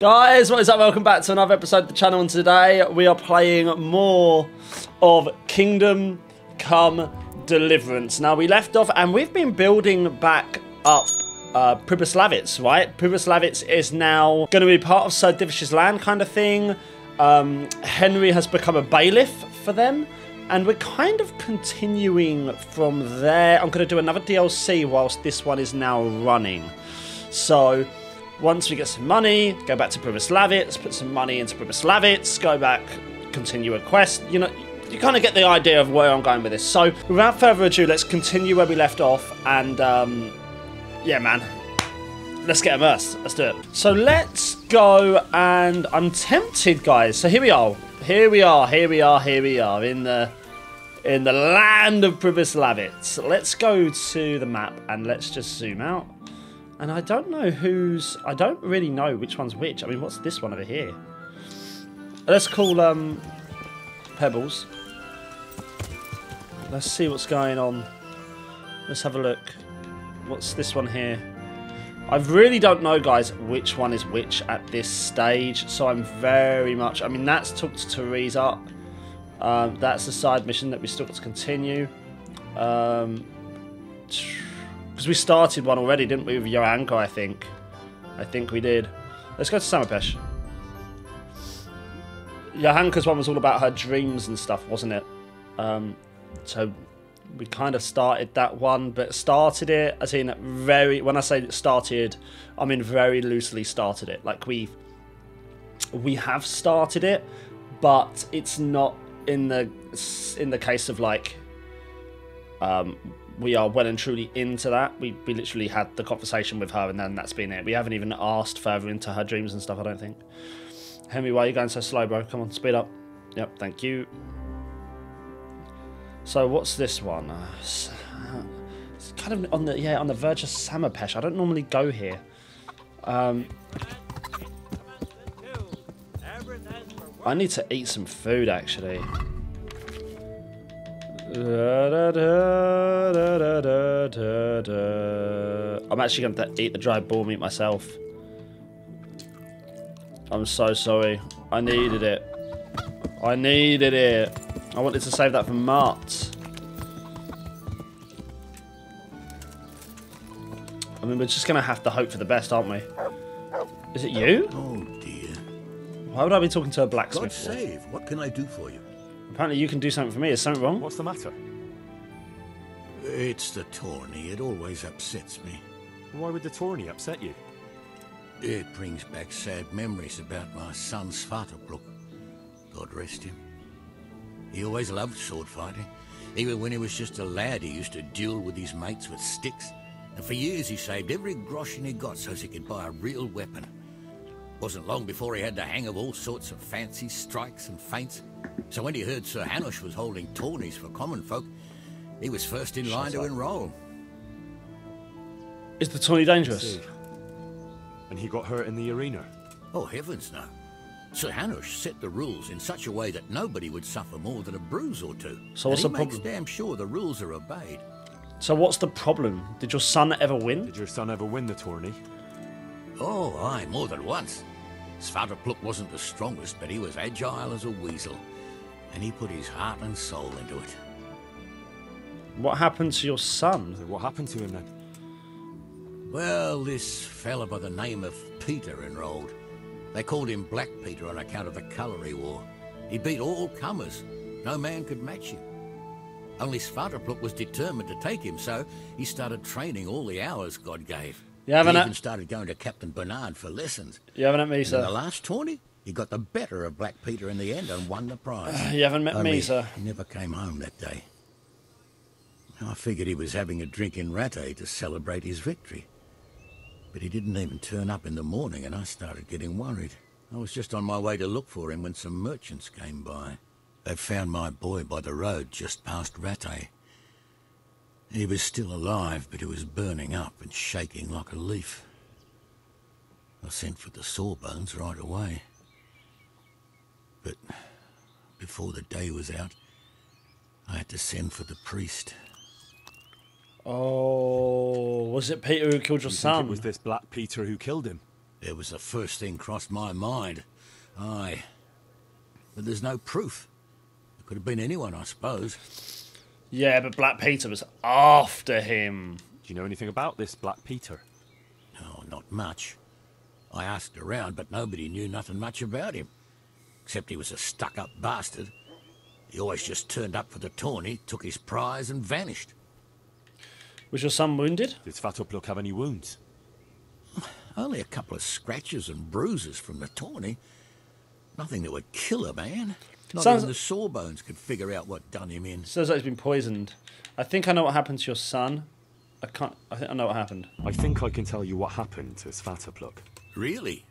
Guys, what is up? Welcome back to another episode of the channel, and today we are playing more of Kingdom Come Deliverance. Now, we left off and we've been building back up Pribyslavitz, right? Pribyslavitz is now going to be part of Sir Divish's land kind of thing. Henry has become a bailiff for them, and we're kind of continuing from there. I'm going to do another DLC whilst this one is now running. So once we get some money, go back to Pribyslavitz, put some money into Pribyslavitz, go back, continue a quest. You know, you kind of get the idea of where I'm going with this. So without further ado, let's continue where we left off. And yeah, man, let's get immersed. Let's do it. So let's go, and I'm tempted, guys. So here we are. Here we are in the land of Pribyslavitz. Let's go to the map and let's just zoom out. And I don't know I don't really know which one's which. I mean, what's this one over here? Let's call Pebbles. Let's see what's going on. Let's have a look. What's this one here? I really don't know, guys, which one is which at this stage. So I'm very much... I mean, that's talk to Teresa. That's a side mission that we still got to continue. Because we started one already, didn't we, with Johanka, I think. I think we did. Let's go to Samapesh. Johanka's one was all about her dreams and stuff, wasn't it? So we kind of started that one, but started it, as in very... When I say started, I mean very loosely started it. Like, we have started it, but it's not in the case of, like... we are well and truly into that. We literally had the conversation with her, and then that's been it. We haven't even asked further into her dreams and stuff, I don't think. Henry, why are you going so slow, bro? Come on, speed up. Yep, thank you. So what's this one? It's kind of on the verge of Samapesh. I don't normally go here. I need to eat some food, actually. I'm actually going to eat the dried boar meat myself. I'm so sorry. I needed it. I needed it. I wanted to save that for Mart. I mean, we're just going to have to hope for the best, aren't we? Is it you? Oh, dear. Why would I be talking to a blacksmith? God save. What can I do for you? Apparently you can do something for me. Is something wrong? What's the matter? It's the tourney. It always upsets me. Why would the tourney upset you? It brings back sad memories about my son Svartalfluk. God rest him. He always loved sword fighting. Even when he was just a lad, he used to duel with his mates with sticks. And for years he saved every groschen he got so he could buy a real weapon. Wasn't long before he had the hang of all sorts of fancy strikes and feints. So when he heard Sir Hanush was holding tourneys for common folk, he was first in line to enroll. Is the tourney dangerous? And he got hurt in the arena? Oh, heavens no. Sir Hanush set the rules in such a way that nobody would suffer more than a bruise or two. So what's the problem? He makes damn sure the rules are obeyed. So what's the problem? Did your son ever win? Did your son ever win the tourney? Oh, aye, more than once. Svartalfluk wasn't the strongest, but he was agile as a weasel. And he put his heart and soul into it. What happened to your son? What happened to him then? Well, this fella by the name of Peter enrolled. They called him Black Peter on account of the colour he wore. He beat all comers. No man could match him. Only Svartalfluk was determined to take him, so he started training all the hours God gave. You haven't He even started going to Captain Bernard for lessons. You haven't met me, sir. In the last tourney, he got the better of Black Peter in the end and won the prize. You haven't met me, sir. He never came home that day. I figured he was having a drink in Rattay to celebrate his victory. But he didn't even turn up in the morning, and I started getting worried. I was just on my way to look for him when some merchants came by. They found my boy by the road just past Rattay. He was still alive, but he was burning up and shaking like a leaf. I sent for the sawbones right away. But before the day was out, I had to send for the priest. Oh, was it Peter who killed your son? It was this Black Peter who killed him? It was the first thing crossed my mind. Aye. But there's no proof. It could have been anyone, I suppose. Yeah, but Black Peter was after him. Do you know anything about this Black Peter? No, not much. I asked around, but nobody knew nothing much about him. Except he was a stuck-up bastard. He always just turned up for the tourney, took his prize and vanished. Was your son wounded? Did Svatopluk have any wounds? Only a couple of scratches and bruises from the tourney. Nothing that would kill a man. Not Sounds... even the sawbones could figure out what done him in. Sounds like he's been poisoned. I think I know what happened to your son. I think I know what happened. I think I can tell you what happened to Svatopluk. Really?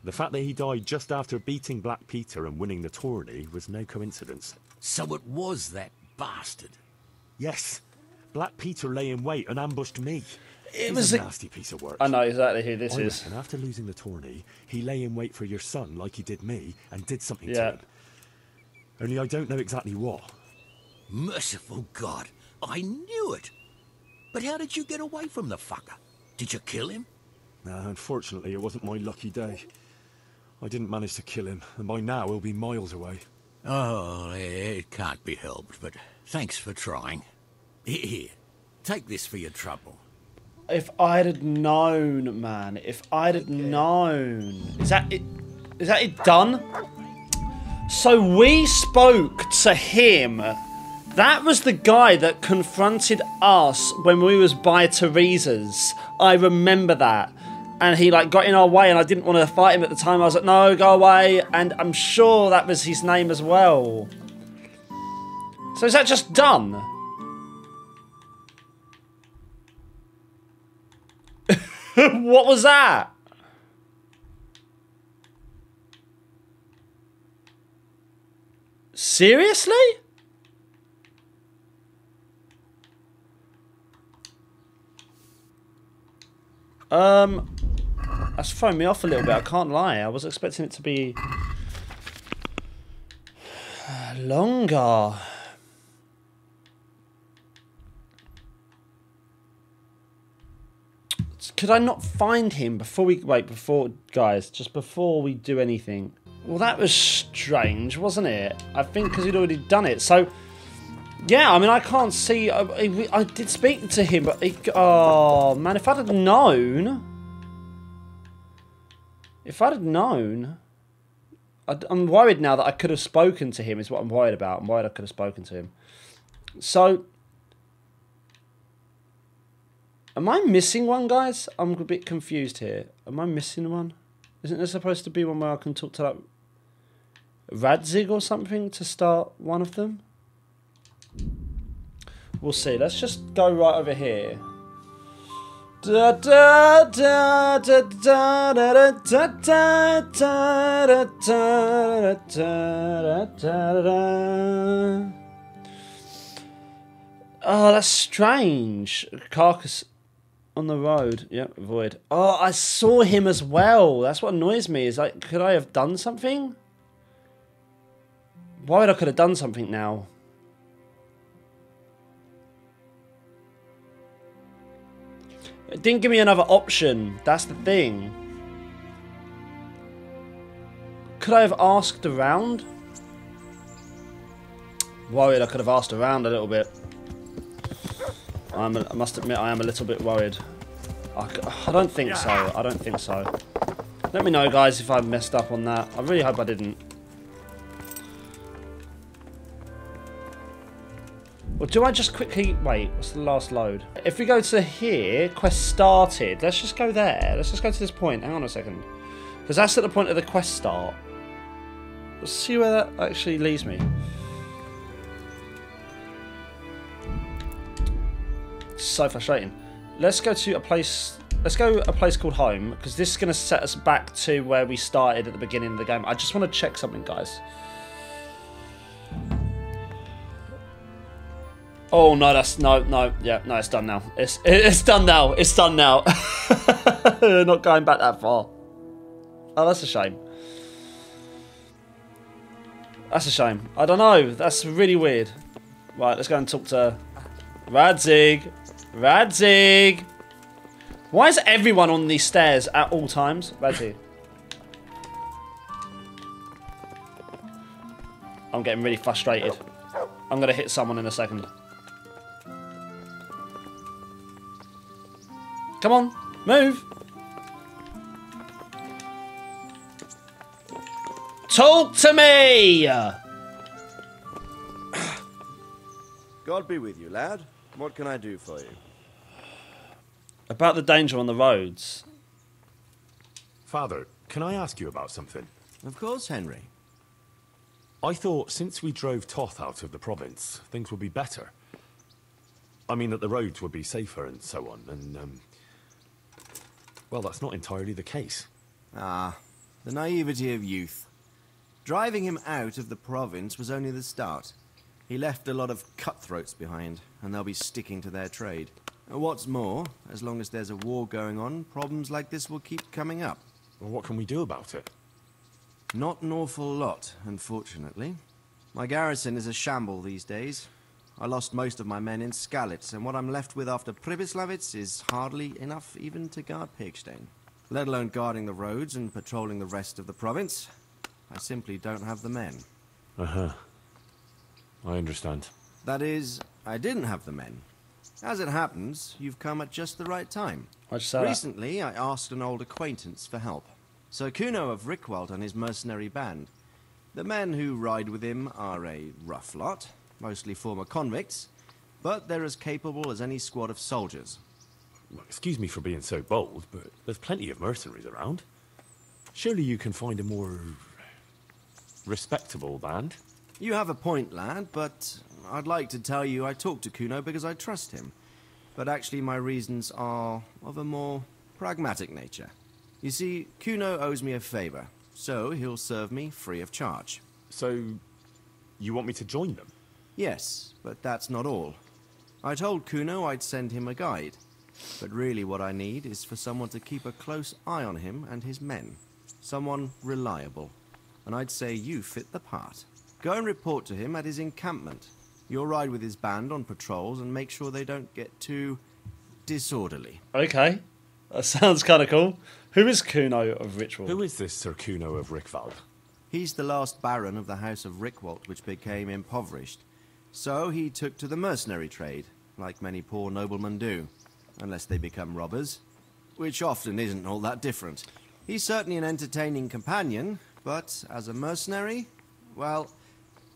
The fact that he died just after beating Black Peter and winning the tourney was no coincidence. So it was that bastard. Yes. Black Peter lay in wait and ambushed me. It was a nasty piece of work. I know exactly who this is. And after losing the tourney, he lay in wait for your son like he did me and did something to him. Only I don't know exactly what. Merciful God, I knew it. But how did you get away from the fucker? Did you kill him? No, unfortunately, it wasn't my lucky day. I didn't manage to kill him, and by now he'll be miles away. Oh, it can't be helped, but thanks for trying. Here, take this for your trouble. If I'd have known, man. If I'd have known. Is that it? Is that it done? So we spoke to him. That was the guy that confronted us when we was by Teresa's. I remember that. And he like got in our way and I didn't want to fight him at the time. I was like, no, go away. And I'm sure that was his name as well. So is that just done? What was that? Seriously? That's thrown me off a little bit, I can't lie. I was expecting it to be longer. Could I not find him before we... Wait, before... Guys, just before we do anything. Well, that was strange, wasn't it? I think because he'd already done it. So, yeah, I mean, I can't see... I did speak to him, but... Oh, man, if I'd have known... If I'd have known... I'm worried now that I could have spoken to him, is what I'm worried about. I'm worried I could have spoken to him. So... Am I missing one, guys? I'm a bit confused here. Am I missing one? Isn't there supposed to be one where I can talk to like Radzig or something to start one of them? We'll see. Let's just go right over here. Da da da da da da da da da da da da da. Oh, that's strange. Carcass on the road. Yep, avoid. Oh, I saw him as well. That's what annoys me. Is like, could I have done something? Why would I could have done something now? It didn't give me another option. That's the thing. Could I have asked around? Worried I could have asked around a little bit. I must admit, I am a little bit worried. I don't think so. I don't think so. Let me know, guys, if I messed up on that. I really hope I didn't. Or do I just quickly... Wait, what's the last load? If we go to here, quest started. Let's just go there. Let's just go to this point. Hang on a second. Because that's at the point of the quest start. Let's see where that actually leads me. So frustrating. Let's go to a place. Let's go a place called home, because this is going to set us back to where we started at the beginning of the game. I just want to check something, guys. Oh no, that's no. Yeah, no, it's done now. It's done now. It's done now. Not going back that far. Oh, that's a shame. That's a shame. I don't know. That's really weird. Right, let's go and talk to Radzig. Radzig! Why is everyone on these stairs at all times? Reggie. I'm getting really frustrated. I'm going to hit someone in a second. Come on, move. Talk to me! God be with you, lad. What can I do for you? About the danger on the roads. Father, can I ask you about something? Of course, Henry. I thought since we drove Toth out of the province, things would be better. I mean that the roads would be safer and so on, and, well, that's not entirely the case. Ah, the naivety of youth. Driving him out of the province was only the start. He left a lot of cutthroats behind, and they'll be sticking to their trade. What's more, as long as there's a war going on, problems like this will keep coming up. Well, what can we do about it? Not an awful lot, unfortunately. My garrison is a shamble these days. I lost most of my men in Skalitz, and what I'm left with after Pribyslavitz is hardly enough even to guard Pigstein. Let alone guarding the roads and patrolling the rest of the province. I simply don't have the men. Uh-huh. I understand. That is, I didn't have the men. As it happens, you've come at just the right time. Why'd you say that? Recently, I asked an old acquaintance for help. Sir Kuno of Rickwald and his mercenary band. The men who ride with him are a rough lot, mostly former convicts, but they're as capable as any squad of soldiers. Well, excuse me for being so bold, but there's plenty of mercenaries around. Surely you can find a more respectable band? You have a point, lad, but I'd like to tell you I talked to Kuno because I trust him. But actually my reasons are of a more pragmatic nature. You see, Kuno owes me a favor, so he'll serve me free of charge. So, you want me to join them? Yes, but that's not all. I told Kuno I'd send him a guide, but really what I need is for someone to keep a close eye on him and his men. Someone reliable. And I'd say you fit the part. Go and report to him at his encampment. You'll ride with his band on patrols and make sure they don't get too disorderly. Okay. That sounds kind of cool. Who is Kuno of Ritual? Who is this Sir Kuno of Rickwald? He's the last baron of the House of Rickwald, which became impoverished. So he took to the mercenary trade, like many poor noblemen do. Unless they become robbers. Which often isn't all that different. He's certainly an entertaining companion, but as a mercenary, well,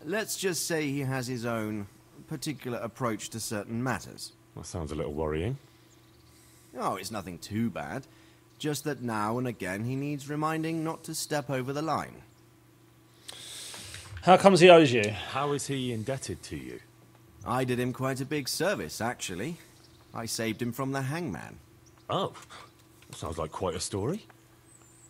let's just say he has his own particular approach to certain matters. That sounds a little worrying. Oh, it's nothing too bad. Just that now and again he needs reminding not to step over the line. How comes he owes you? How is he indebted to you? I did him quite a big service, actually. I saved him from the hangman. Oh, that sounds like quite a story.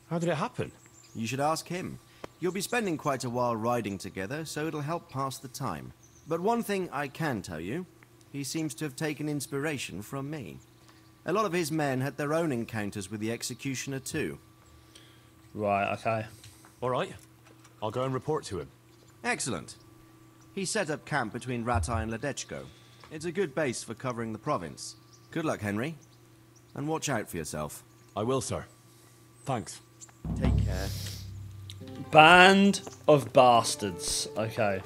How did it happen? You should ask him. You'll be spending quite a while riding together, so it'll help pass the time. But one thing I can tell you, he seems to have taken inspiration from me. A lot of his men had their own encounters with the executioner too. Right, okay. All right, I'll go and report to him. Excellent. He set up camp between Ratai and Ledechko. It's a good base for covering the province. Good luck, Henry. And watch out for yourself. I will, sir. Thanks. Take care. Band of bastards. Okay.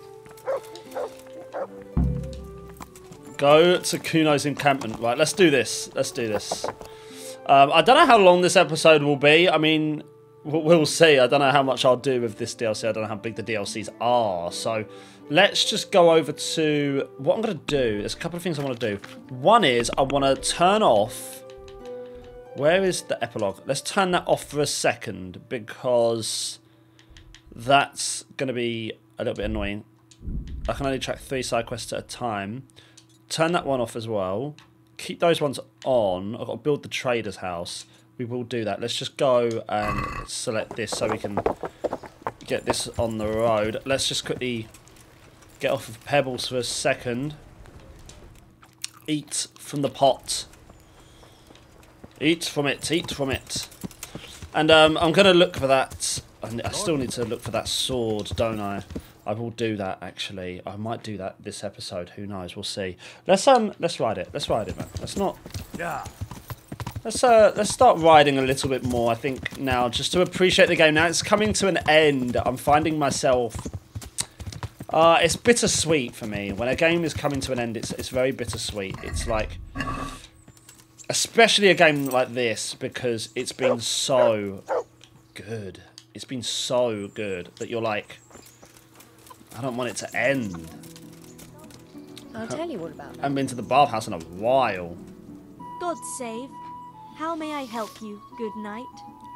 Go to Kuno's encampment. Right, let's do this. Let's do this. I don't know how long this episode will be. I mean, we'll see. I don't know how much I'll do with this DLC. I don't know how big the DLCs are. So let's just go over to what I'm going to do. There's a couple of things I want to do. One is I want to turn off... Where is the epilogue? Let's turn that off for a second because that's going to be a little bit annoying. I can only track 3 side quests at a time. Turn that one off as well. Keep those ones on. I've got to build the trader's house. We will do that. Let's just go and select this so we can get this on the road. Let's just quickly get off of Pebbles for a second. Eat from the pot. Eat from it. Eat from it. And I'm going to look for that. I still need to look for that sword, don't I? I will do that, actually. I might do that this episode. Who knows? We'll see. Let's ride it. Let's ride it, man. Let's not... Yeah. Let's start riding a little bit more, I think, now, just to appreciate the game. Now it's coming to an end. I'm finding myself... it's bittersweet for me. When a game is coming to an end, it's very bittersweet. It's like... Especially a game like this, because it's been so good. It's been so good that you're like... I don't want it to end. I'll tell you all about I that. haven't been to the bathhouse in a while. God save. How may I help you, good knight?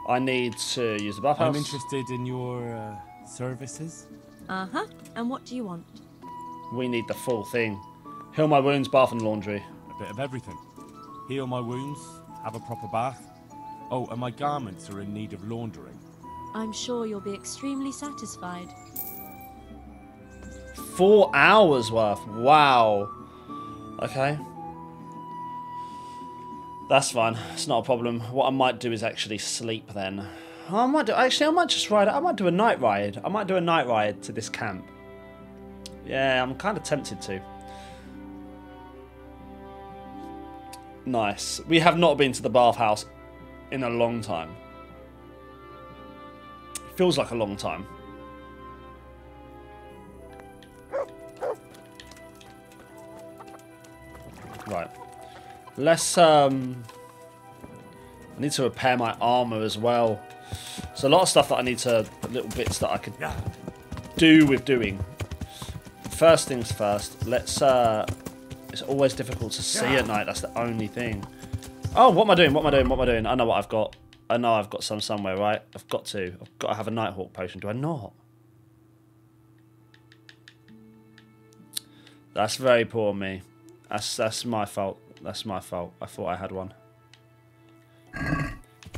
I need to use the bathhouse. I'm interested in your services. Uh-huh. And what do you want? We need the full thing. Heal my wounds, bath and laundry. A bit of everything. Heal my wounds, have a proper bath. Oh, and my garments are in need of laundering. I'm sure you'll be extremely satisfied. 4 hours worth. Wow. Okay. That's fine. It's not a problem. What I might do is actually sleep then. I might just ride. I might do a night ride. I might do a night ride to this camp. Yeah, I'm kind of tempted to. Nice. We have not been to the bathhouse in a long time. It feels like a long time. Right. Let's, I need to repair my armor as well. There's a lot of stuff that I need to, little bits that I could do with doing. First things first, let's, it's always difficult to see at night, that's the only thing. Oh, what am I doing, what am I doing, what am I doing? I know what I've got. I know I've got some somewhere, right? I've got to have a Nighthawk potion, do I not? That's very poor of me. That's my fault. That's my fault. I thought I had one.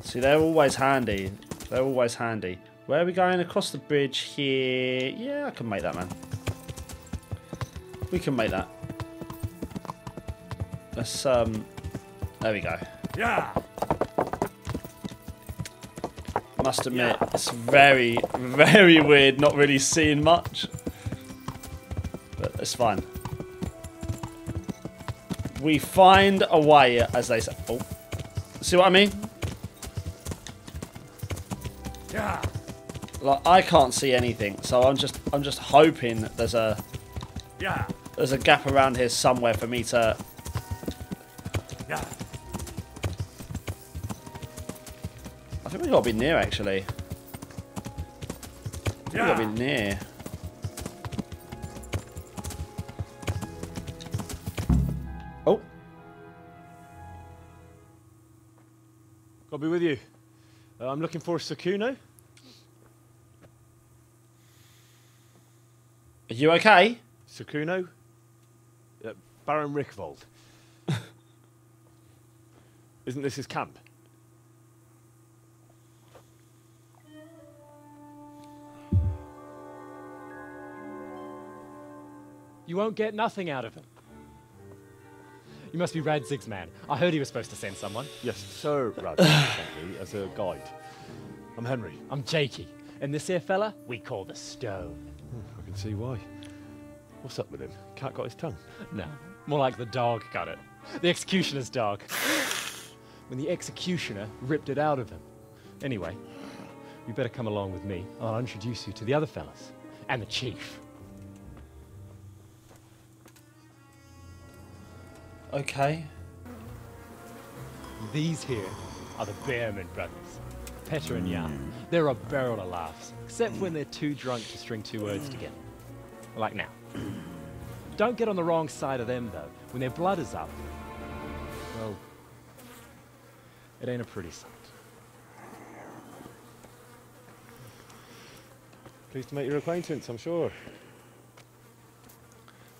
See, they're always handy. They're always handy. Where are we going? Across the bridge here. Yeah, I can make that, man. We can make that. Let's, there we go. Yeah. Must admit, it's very, very weird not really seeing much. But it's fine. We find a way, as they say. Oh, see what I mean? Yeah. Like, I can't see anything, so I'm just hoping that there's a gap around here somewhere for me to. Yeah. I think we gotta be near, actually. We gotta be near. Oh. I'll be with you. I'm looking for Sakuno. Are you okay? Sakuno? Baron Rickvold. Isn't this his camp? You won't get nothing out of him. You must be Radzig's man. I heard he was supposed to send someone. Yes, Sir Radzig sent me as a guide. I'm Henry. I'm Jakey. And this here fella, we call the Stone. I can see why. What's up with him? Cat got his tongue? No, more like the dog got it. The executioner's dog. When the executioner ripped it out of him. Anyway, you better come along with me. I'll introduce you to the other fellas. And the chief. Okay. These here are the Bearman brothers. Petter and Jan. They're a barrel of laughs. Except when they're too drunk to string two words together. Like now. Don't get on the wrong side of them, though. When their blood is up, well, it ain't a pretty sight. Pleased to make your acquaintance, I'm sure.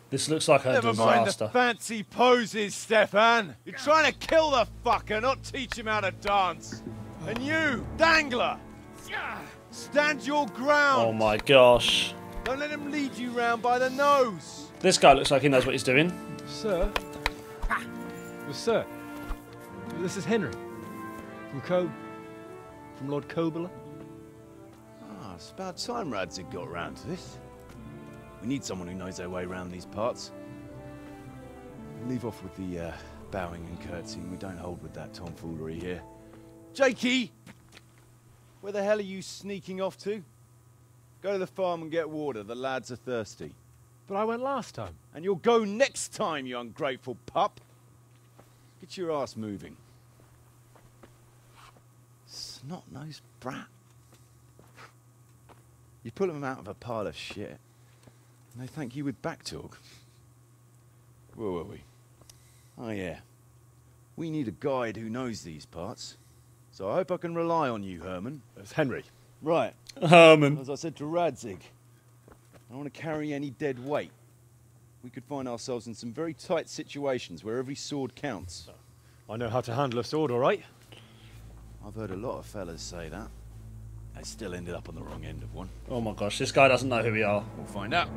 This looks like a Never mind the disaster. fancy poses, Stefan. You're trying to kill the fucker, not teach him how to dance. And you, Dangler, stand your ground. Oh my gosh. Don't let him lead you round by the nose. This guy looks like he knows what he's doing. Sir? Well, sir, this is Henry. From Lord Kobula. Ah, it's about time Radzig got round to this. We need someone who knows their way around these parts. Leave off with the Bowing and curtsying, we don't hold with that tomfoolery here. Jakey! Where the hell are you sneaking off to? Go to the farm and get water, the lads are thirsty. But I went last time. And you'll go next time, you ungrateful pup. Get your ass moving. Snot-nosed brat. You pull them out of a pile of shit, and they thank you with back talk. Where were we? Oh yeah. We need a guide who knows these parts. So I hope I can rely on you, Herman. It's Henry. Right. Herman. As I said to Radzig, I don't want to carry any dead weight. We could find ourselves in some very tight situations where every sword counts. I know how to handle a sword, all right? I've heard a lot of fellas say that. They still ended up on the wrong end of one. Oh my gosh, this guy doesn't know who we are. We'll find out.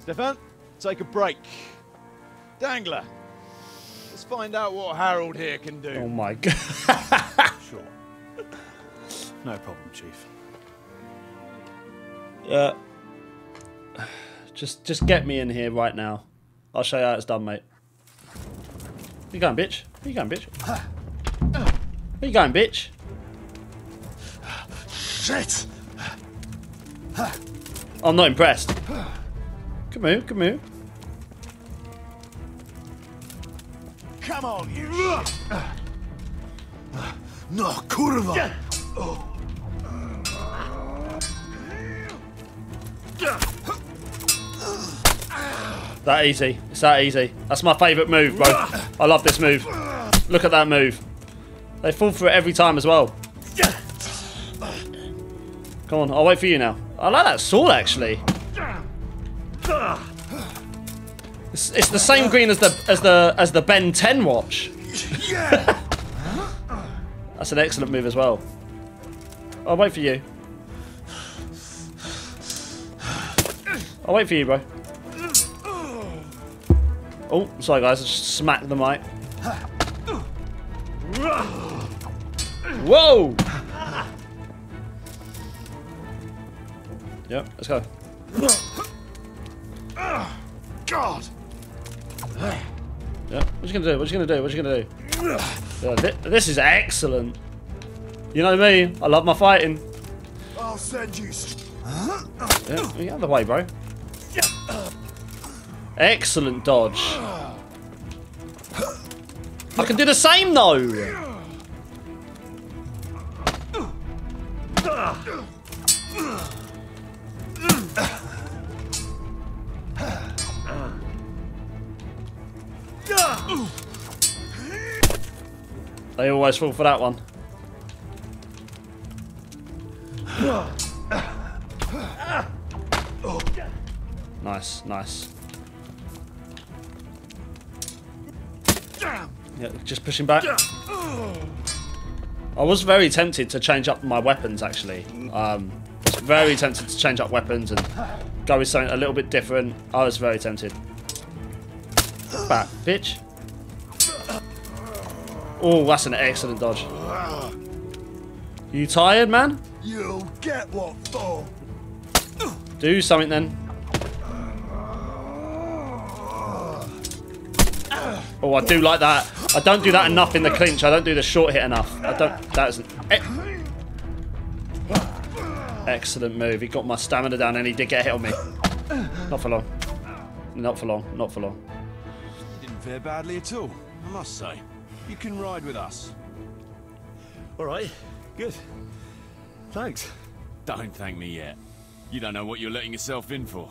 Stefan, take a break. Dangler, let's find out what Harold here can do. Oh my god. Sure. No problem, Chief. Yeah. Just get me in here right now. I'll show you how it's done, mate. Where you going, bitch? Where you going, bitch? Where you going, bitch? Shit! I'm not impressed. Come here, come here. Come on, you shit! No, kurwa! That easy. It's that easy. That's my favourite move, bro. I love this move. Look at that move. They fall for it every time as well. Come on, I'll wait for you now. I like that sword, actually. It's the same green as the Ben 10 watch. That's an excellent move as well. I'll wait for you. I'll wait for you, bro. Oh, sorry guys, I just smacked the mic. Whoa! Yep, let's go. God! Yep, what you gonna do? What you gonna do? What you gonna do? Yeah, this is excellent. You know me, I love my fighting. I'll send you. Yeah, get out of the way, bro. Excellent dodge. I can do the same though. They always fall for that one. Nice, nice. Yeah, just pushing back. I was very tempted to change up my weapons, actually. Very tempted to change up weapons and go with something a little bit different. I was very tempted. Back, bitch. Oh, that's an excellent dodge. You tired, man? You'll get what for. Do something then. Oh, I do like that. I don't do that enough in the clinch. I don't do the short hit enough. I don't. That's an excellent move. He got my stamina down and he did get a hit on me. Not for long. Not for long. Not for long. You didn't fare badly at all, I must say. You can ride with us. All right, good. Thanks. Don't thank me yet. You don't know what you're letting yourself in for.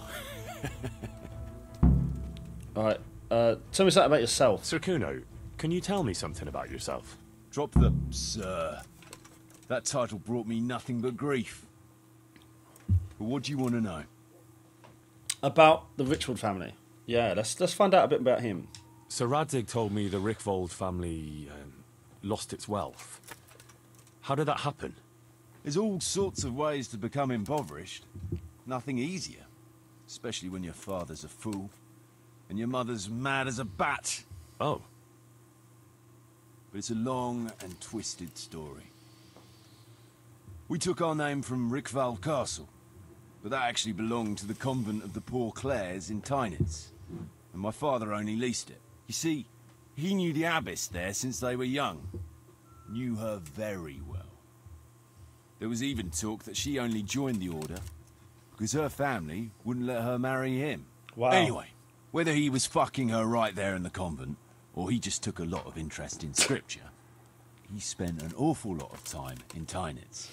Alright, tell me something about yourself. Sir Kuno, can you tell me something about yourself? Drop the sir. That title brought me nothing but grief. But what do you want to know? About the Richwood family. Yeah, let's find out a bit about him. Sir Radzig told me the Rickvold family lost its wealth. How did that happen? There's all sorts of ways to become impoverished. Nothing easier. Especially when your father's a fool. And your mother's mad as a bat. Oh. But it's a long and twisted story. We took our name from Rickvold Castle. But that actually belonged to the convent of the Poor Clares in Tynitz. And my father only leased it. You see, He knew the abbess there since they were young. Knew her very well. There was even talk that she only joined the order because her family wouldn't let her marry him. Wow. Anyway, whether he was fucking her right there in the convent, or he just took a lot of interest in scripture, he spent an awful lot of time in Tynitz.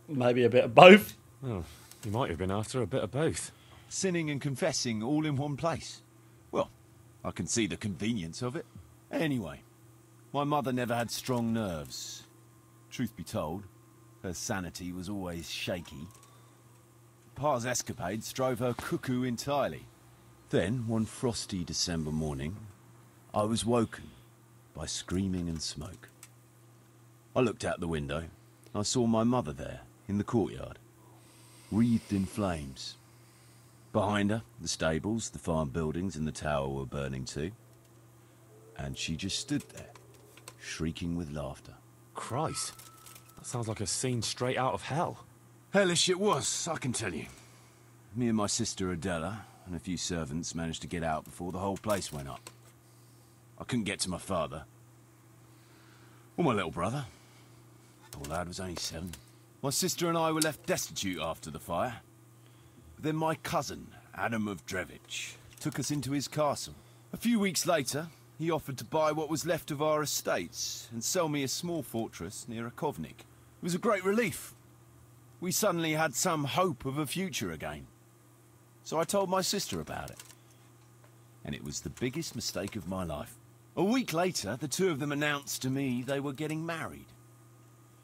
Maybe a bit of both. Oh, you might have been after a bit of both. Sinning and confessing all in one place. Well, I can see the convenience of it. Anyway, my mother never had strong nerves. Truth be told, her sanity was always shaky. Pa's escapades drove her cuckoo entirely. Then, one frosty December morning, I was woken by screaming and smoke. I looked out the window. I saw my mother there, in the courtyard, wreathed in flames. Behind her, the stables, the farm buildings and the tower were burning too. And she just stood there, shrieking with laughter. Christ, that sounds like a scene straight out of hell. Hellish it was, I can tell you. Me and my sister Adela and a few servants managed to get out before the whole place went up. I couldn't get to my father. Or my little brother. Poor lad was only 7. My sister and I were left destitute after the fire. But then my cousin, Adam of Drevich, took us into his castle. A few weeks later, he offered to buy what was left of our estates and sell me a small fortress near a Kovnik. It was a great relief. We suddenly had some hope of a future again. So I told my sister about it. And it was the biggest mistake of my life. A week later, the two of them announced to me they were getting married.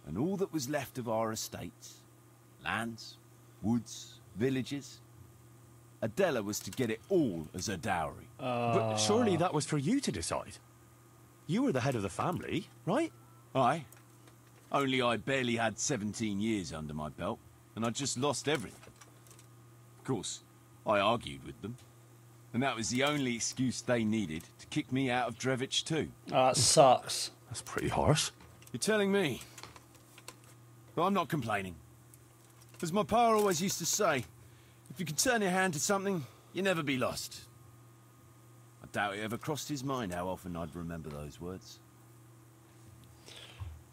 And all that was left of our estates, lands, woods, villages, Adela was to get it all as a dowry. But surely that was for you to decide. You were the head of the family, right? Aye. Only I barely had 17 years under my belt, and I'd just lost everything. Of course, I argued with them, and that was the only excuse they needed to kick me out of Drevich too. That sucks. That's pretty harsh. You're telling me. But I'm not complaining. As my pa always used to say, if you can turn your hand to something, you'll never be lost. I doubt it ever crossed his mind how often I'd remember those words.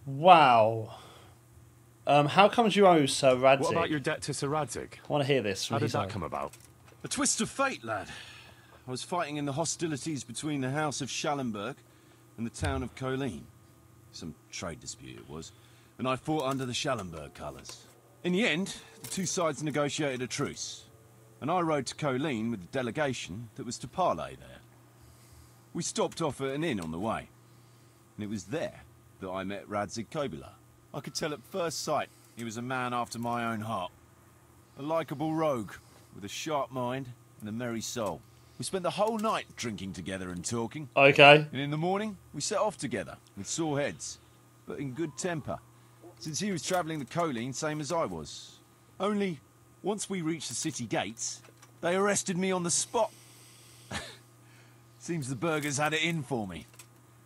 Wow. How comes you owe Sir Radzig? What about your debt to Sir Radzig? I want to hear this from How did his that own. come about? A twist of fate, lad. I was fighting in the hostilities between the House of Schallenberg and the town of Colleen. Some trade dispute it was, and I fought under the Schallenberg colours. In the end, the two sides negotiated a truce, and I rode to Colleen with the delegation that was to parley there. We stopped off at an inn on the way, and it was there that I met Radzig Kobyla. I could tell at first sight he was a man after my own heart. A likeable rogue, with a sharp mind and a merry soul. We spent the whole night drinking together and talking. Okay. And in the morning, we set off together, with sore heads, but in good temper, since he was travelling the Colleen same as I was. Only, once we reached the city gates, they arrested me on the spot. Seems the burghers had it in for me,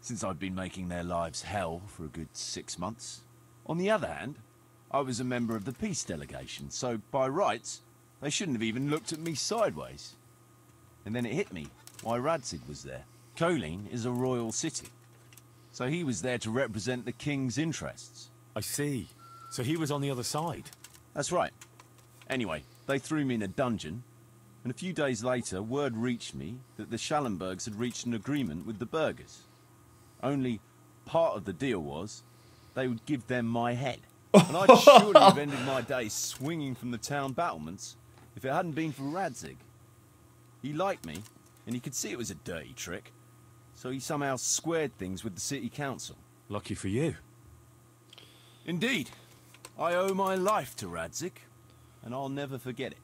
since I'd been making their lives hell for a good 6 months. On the other hand, I was a member of the peace delegation, so by rights, they shouldn't have even looked at me sideways. And then it hit me why Radzig was there. Colleen is a royal city, so he was there to represent the king's interests. I see. So he was on the other side. That's right. Anyway, they threw me in a dungeon, and a few days later, word reached me that the Schallenbergs had reached an agreement with the burghers. Only part of the deal was they would give them my head. And I'd surely have ended my days swinging from the town battlements if it hadn't been for Radzig. He liked me, and he could see it was a dirty trick, so he somehow squared things with the city council. Lucky for you. Indeed. I owe my life to Radzig, and I'll never forget it.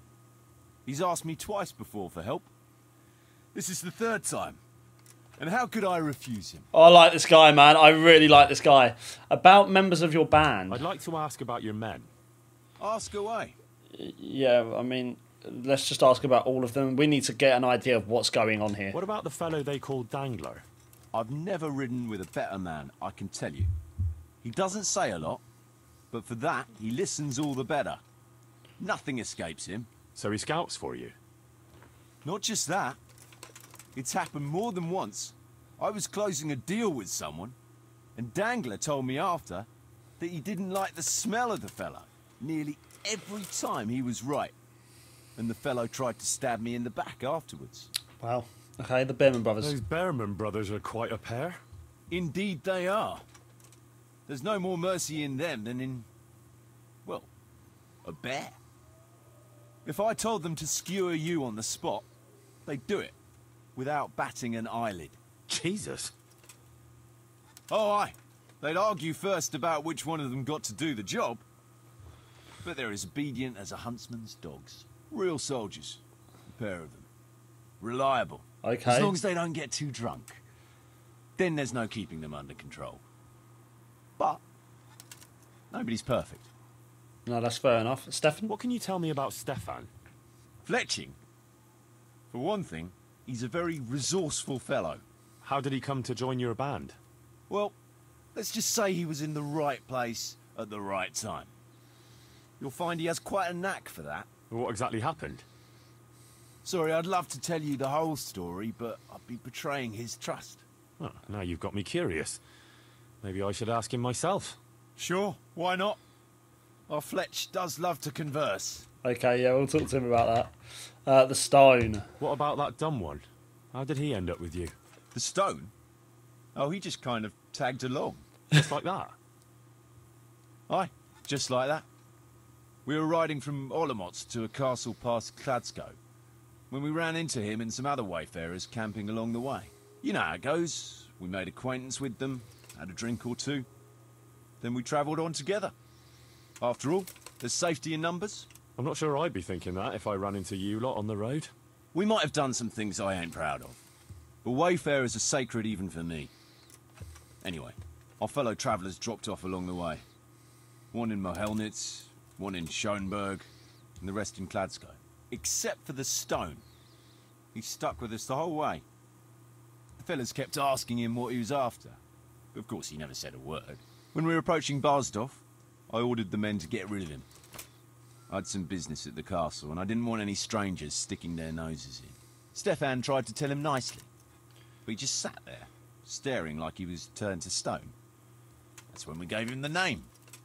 He's asked me twice before for help. This is the 3rd time. And how could I refuse him? Oh, I like this guy, man. I really like this guy. About members of your band. I'd like to ask about your men. Ask away. Yeah, I mean, let's just ask about all of them. We need to get an idea of what's going on here. What about the fellow they called Dangler? I've never ridden with a better man, I can tell you. He doesn't say a lot, but for that, he listens all the better. Nothing escapes him. So he scouts for you? Not just that. It's happened more than once. I was closing a deal with someone, and Dangler told me after that he didn't like the smell of the fellow nearly every time he was right. And the fellow tried to stab me in the back afterwards. Wow. Okay, the Behrman brothers. Those Behrman brothers are quite a pair. Indeed they are. There's no more mercy in them than in, well, a bear. If I told them to skewer you on the spot, they'd do it, without batting an eyelid. Jesus. Oh, aye. They'd argue first about which one of them got to do the job. But they're as obedient as a huntsman's dogs. Real soldiers. A pair of them. Reliable. Okay. As long as they don't get too drunk. Then there's no keeping them under control. But nobody's perfect. No, that's fair enough. Stefan? What can you tell me about Stefan? Fletching. For one thing, he's a very resourceful fellow. How did he come to join your band? Well, let's just say he was in the right place at the right time. You'll find he has quite a knack for that. What exactly happened? Sorry, I'd love to tell you the whole story, but I'd be betraying his trust. Oh, now you've got me curious. Maybe I should ask him myself. Sure, why not? Our Fletch does love to converse. Okay, yeah, we'll talk to him about that. The stone. What about that dumb one? How did he end up with you? The stone? Oh, he just kind of tagged along. Just like that? Aye, just like that. We were riding from Olomouc to a castle past Kladsko, when we ran into him and some other wayfarers camping along the way. You know how it goes. We made acquaintance with them, had a drink or two. Then we travelled on together. After all, there's safety in numbers. I'm not sure I'd be thinking that if I ran into you lot on the road. We might have done some things I ain't proud of. But wayfarers are sacred even for me. Anyway, our fellow travellers dropped off along the way. One in Mohelnitz, one in Schoenberg, and the rest in Kladsko. Except for the stone. He stuck with us the whole way. The fellas kept asking him what he was after. But of course he never said a word. When we were approaching Barsdorf, I ordered the men to get rid of him. I had some business at the castle, and I didn't want any strangers sticking their noses in. Stefan tried to tell him nicely, but he just sat there, staring like he was turned to stone. That's when we gave him the name.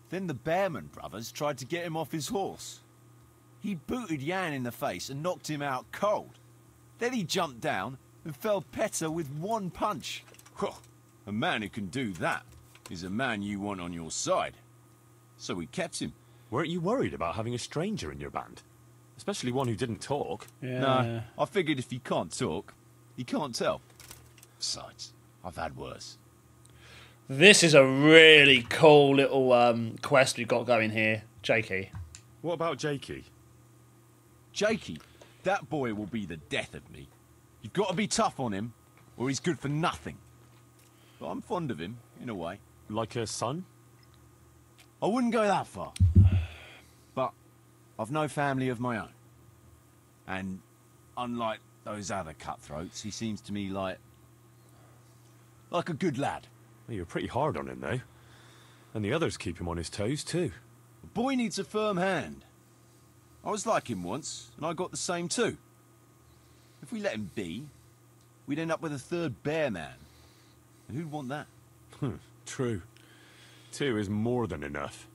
Then the Behrman brothers tried to get him off his horse. He booted Jan in the face and knocked him out cold. Then he jumped down and felled Petter with one punch. A man who can do that is a man you want on your side. So we kept him. Weren't you worried about having a stranger in your band? Especially one who didn't talk. Yeah. No, I figured if he can't talk, he can't tell. Besides, I've had worse. This is a really cool little quest we've got going here, Jakey. What about Jakey? Jakey, that boy will be the death of me. You've got to be tough on him, or he's good for nothing. But I'm fond of him, in a way. Like a son? I wouldn't go that far. But I've no family of my own. And unlike those other cutthroats, he seems to me like a good lad. Well, you're pretty hard on him, though. And the others keep him on his toes, too. The boy needs a firm hand. I was like him once, and I got the same too. If we let him be, we'd end up with a third bear man. And who'd want that? True. 2 is more than enough.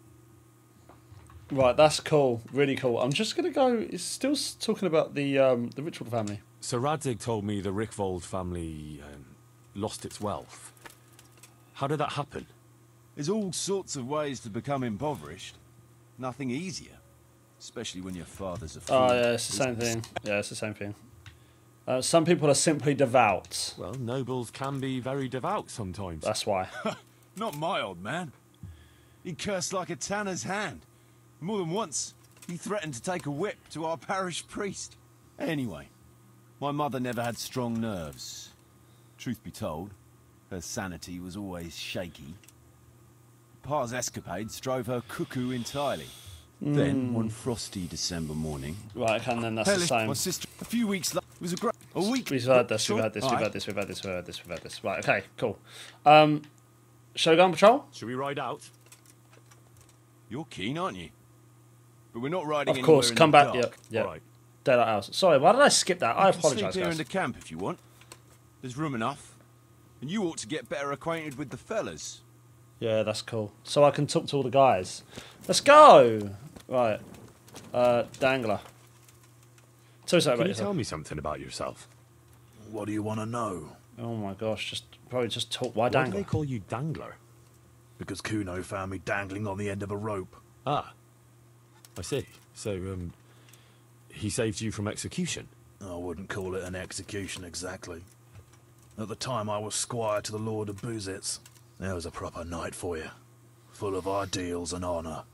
Right, that's cool. Really cool. I'm just going to go... It's still talking about the Richwald family. So Radzig told me the Rickvold family lost its wealth. How did that happen? There's all sorts of ways to become impoverished. Nothing easier. Especially when your father's a fool. Oh, yeah, it's the same thing. Yeah, it's the same thing. Some people are simply devout. Well, nobles can be very devout sometimes. That's why. Not my old man. He cursed like a tanner's hand. More than once, he threatened to take a whip to our parish priest. Anyway, my mother never had strong nerves. Truth be told, her sanity was always shaky. Pa's escapades drove her cuckoo entirely. Then, one frosty December morning... Right, and then that's the same. My sister, a few weeks later, was a week... We've had this. Right, okay, cool. Shall we go on patrol? Should we ride out? You're keen, aren't you? But we're not riding Of course, anywhere in come the back. dark. Yep. All right. Daylight hours. Sorry, why did I skip that? I apologise, Sleep here in guys. the camp if you want. There's room enough. And you ought to get better acquainted with the fellas. Yeah, that's cool. So I can talk to all the guys. Let's go! Right. Dangler. Tell me something Can about you yourself. tell me something about yourself? What do you want to know? Oh my gosh, probably just talk. Why Why do Dangler? they call you Dangler? Because Kuno found me dangling on the end of a rope. Ah, I see. So, he saved you from execution? I wouldn't call it an execution exactly. At the time I was squire to the Lord of Boozitz. There was a proper night for you, full of ideals and honour.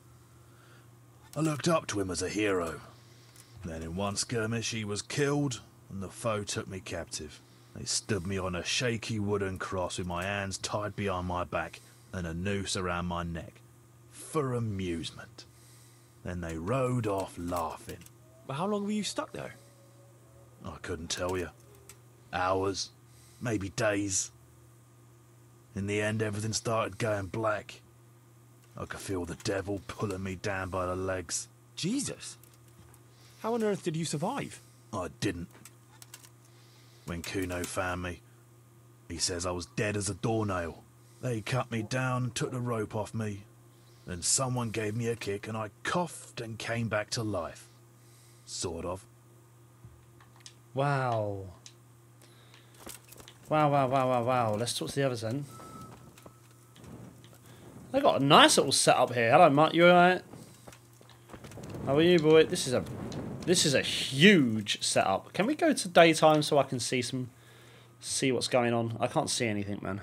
I looked up to him as a hero. Then in one skirmish he was killed, and the foe took me captive. They stood me on a shaky wooden cross with my hands tied behind my back and a noose around my neck, for amusement. Then they rode off laughing. But how long were you stuck there? I couldn't tell you. Hours, maybe days. In the end, everything started going black. I could feel the devil pulling me down by the legs. Jesus! How on earth did you survive? I didn't. When Kuno found me, he says I was dead as a doornail. They cut me down and took the rope off me. Then someone gave me a kick and I coughed and came back to life. Sort of. Wow. Wow. Let's talk to the others then. They got a nice little setup here. Hello, Mark. You alright? How are you, boy? This is a huge setup. Can we go to daytime so I can see what's going on? I can't see anything, man.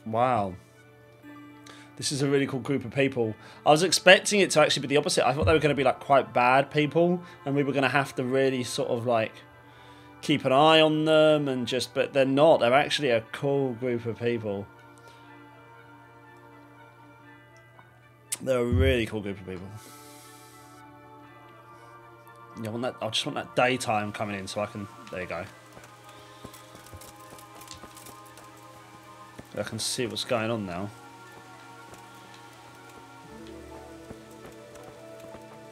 Wow. This is a really cool group of people. I was expecting it to actually be the opposite. I thought they were going to be like quite bad people, and we were going to have to really sort of like keep an eye on them and just. But they're not. They're actually a cool group of people. They're a really cool group of people. Yeah, I just want that daytime coming in so I can. There you go. I can see what's going on now.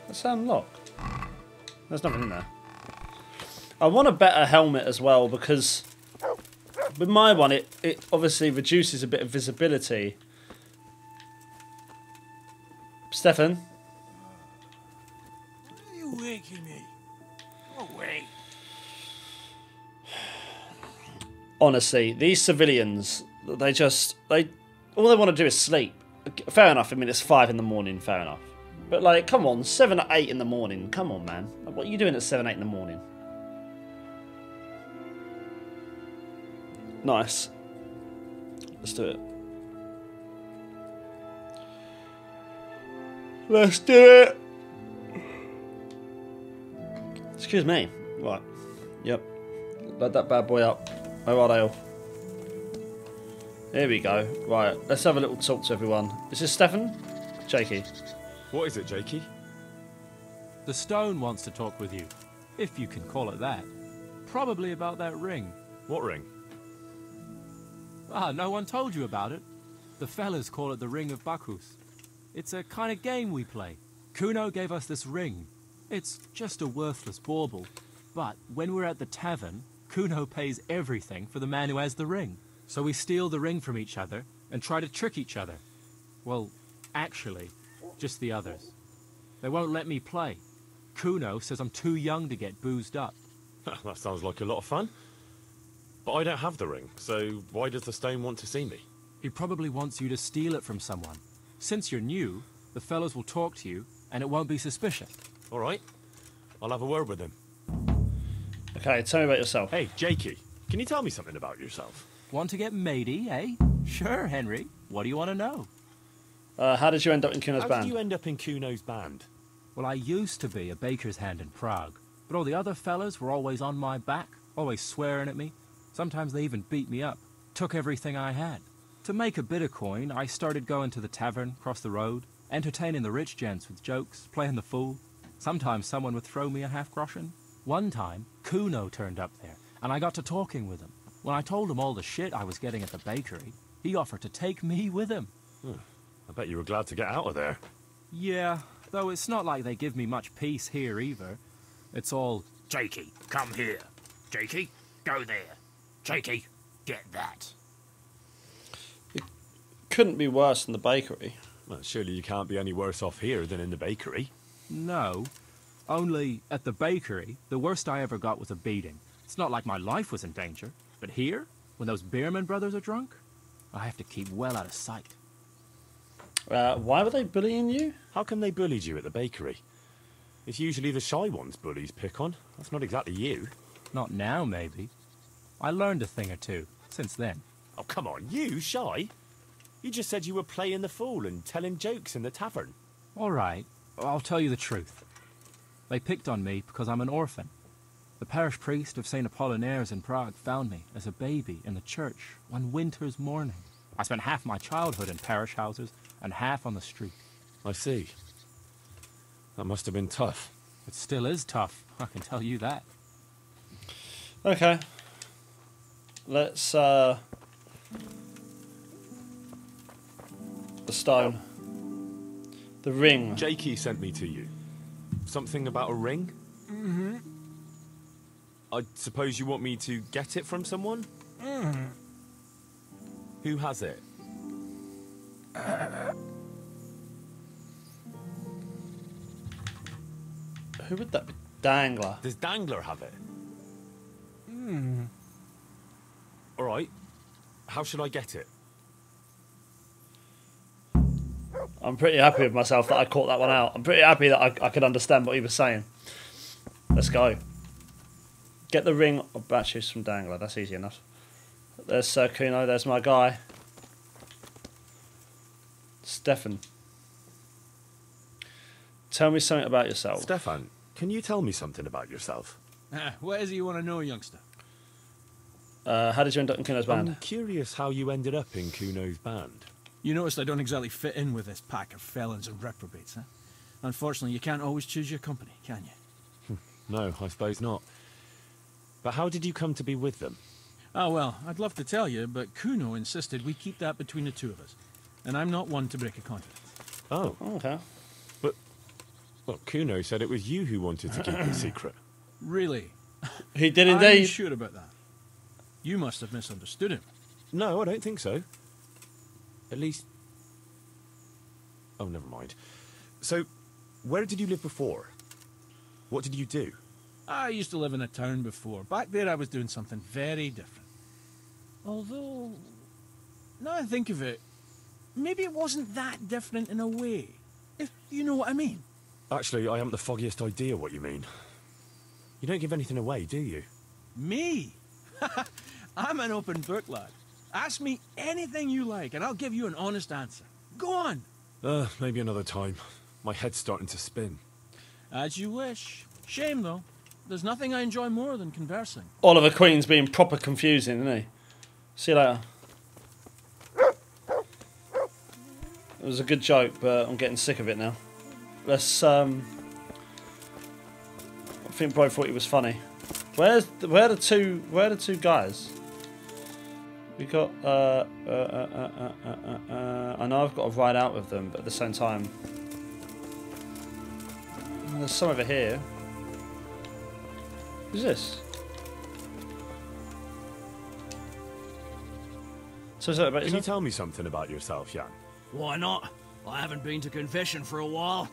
That's unlocked. There's nothing in there. I want a better helmet as well because with my one it obviously reduces a bit of visibility. Stefan? Are you waking me? Go away. Honestly, these civilians, all they want to do is sleep. Fair enough, I mean it's 5 in the morning, fair enough. But like, come on, 7 or 8 in the morning, come on man. What are you doing at 7, 8 in the morning? Nice. Let's do it. Let's do it! Excuse me. Right. Yep. Load that bad boy up. Where are they all? Here we go. Right, let's have a little talk to everyone. Is this Stefan? Jakey. What is it, Jakey? The stone wants to talk with you, if you can call it that. Probably about that ring. What ring? Ah, no one told you about it. The fellas call it the Ring of Bacchus. It's a kind of game we play. Kuno gave us this ring. It's just a worthless bauble. But when we're at the tavern, Kuno pays everything for the man who has the ring. So we steal the ring from each other and try to trick each other. Well, actually, just the others. They won't let me play. Kuno says I'm too young to get boozed up. That sounds like a lot of fun. But I don't have the ring, so why does the stone want to see me? He probably wants you to steal it from someone. Since you're new, the fellows will talk to you, and it won't be suspicious. All right. I'll have a word with him. Okay, tell me about yourself. Hey, Jakey, can you tell me something about yourself? Want to get matey, eh? Sure, Henry. What do you want to know? How did you end up in Kuno's How band? did you end up in Kuno's band? Well, I used to be a baker's hand in Prague, but all the other fellas were always on my back, always swearing at me. Sometimes they even beat me up, took everything I had. To make a bit of coin, I started going to the tavern across the road, entertaining the rich gents with jokes, playing the fool. Sometimes someone would throw me a half-groschen. One time, Kuno turned up there, and I got to talking with him. When I told him all the shit I was getting at the bakery, he offered to take me with him. I bet you were glad to get out of there. Yeah, though it's not like they give me much peace here either. It's all, Jakey, come here. Jakey, go there. Jakey, Get that. It couldn't be worse than the bakery. Well, surely you can't be any worse off here than in the bakery. No. Only, at the bakery, the worst I ever got was a beating. It's not like my life was in danger. But here, when those Beerman brothers are drunk, I have to keep well out of sight. Why were they bullying you? How come they bullied you at the bakery? It's usually the shy ones bullies pick on. That's not exactly you. Not now, maybe. I learned a thing or two since then. Oh, come on, you shy? You just said you were playing the fool and telling jokes in the tavern. All right, I'll tell you the truth. They picked on me because I'm an orphan. The parish priest of St. Apollinaire's in Prague found me as a baby in the church one winter's morning. I spent half my childhood in parish houses and half on the street. I see. That must have been tough. It still is tough, I can tell you that. Okay. Let's, the stone. The ring. Jakey sent me to you. Something about a ring? Mm-hmm. I suppose you want me to get it from someone? Mm-hmm. Who has it? Who would that be? Dangler. Does Dangler have it? Hmm. All right. How should I get it? I'm pretty happy with myself that I caught that one out. I'm pretty happy that I could understand what he was saying. Let's go. Get the ring of batches from Dangler. That's easy enough. There's Sir Kuno. There's my guy. Stefan. Tell me something about yourself. Stefan, can you tell me something about yourself? What is it you want to know, youngster? How did you end up in Kuno's band? I'm curious how you ended up in Kuno's band. You noticed I don't exactly fit in with this pack of felons and reprobates, huh? Unfortunately, you can't always choose your company, can you? No, I suppose not. But how did you come to be with them? Oh, well, I'd love to tell you, but Kuno insisted we keep that between the two of us. And I'm not one to break a confidence. Oh. Okay. But, well, Kuno said it was you who wanted to keep it secret. Really? He did Are indeed. you sure about that? You must have misunderstood him. No, I don't think so. At least... Oh, never mind. So, where did you live before? What did you do? I used to live in a town before. Back there I was doing something very different. Although, now I think of it, maybe it wasn't that different in a way. If you know what I mean. Actually, I haven't the foggiest idea what you mean. You don't give anything away, do you? Me? I'm an open book, lad. Ask me anything you like, and I'll give you an honest answer. Go on. Maybe another time. My head's starting to spin. As you wish. Shame, though. There's nothing I enjoy more than conversing. Oliver Queen's being proper confusing, isn't he? See you later. It was a good joke, but I'm getting sick of it now. Let's, I think Bro thought he was funny. Where are the two guys? We got, I know I've got to ride out with them, but at the same time, there's some over here. Who's this? So is that about Can you yourself? tell me something about yourself, Jan? Why not? I haven't been to confession for a while.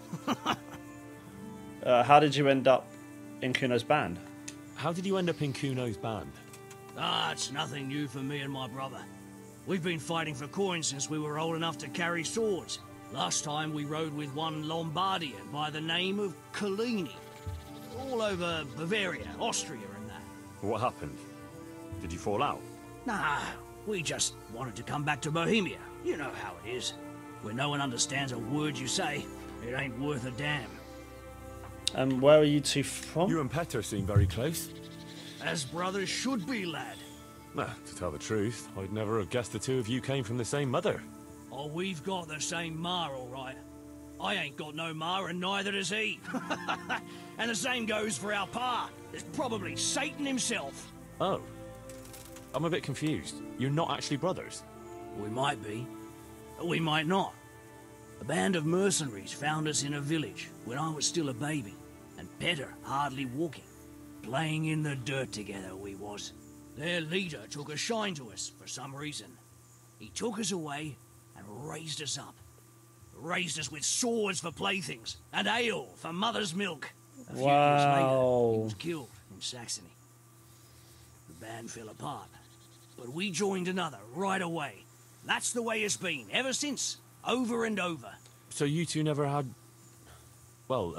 How did you end up in Kuno's band? How did you end up in Kuno's band? It's nothing new for me and my brother. We've been fighting for coins since we were old enough to carry swords. Last time we rode with one Lombardian by the name of Collini. All over Bavaria, Austria and that. What happened? Did you fall out? Nah, we just wanted to come back to Bohemia. You know how it is. When no one understands a word you say, it ain't worth a damn. And where are you two from? You and Petter seem very close. As brothers should be, lad. To tell the truth, I'd never have guessed the two of you came from the same mother. Oh, we've got the same ma, all right. I ain't got no ma, and neither does he. And the same goes for our pa. It's probably Satan himself. Oh. I'm a bit confused. You're not actually brothers? We might be. We might not. A band of mercenaries found us in a village when I was still a baby, and Petter hardly walking. Playing in the dirt together we was. Their leader took a shine to us for some reason. He took us away and raised us up. Raised us with swords for playthings and ale for mother's milk. A few years later, he was killed in Saxony. The band fell apart, but we joined another right away. That's the way it's been, ever since, over and over. So you two never had... well,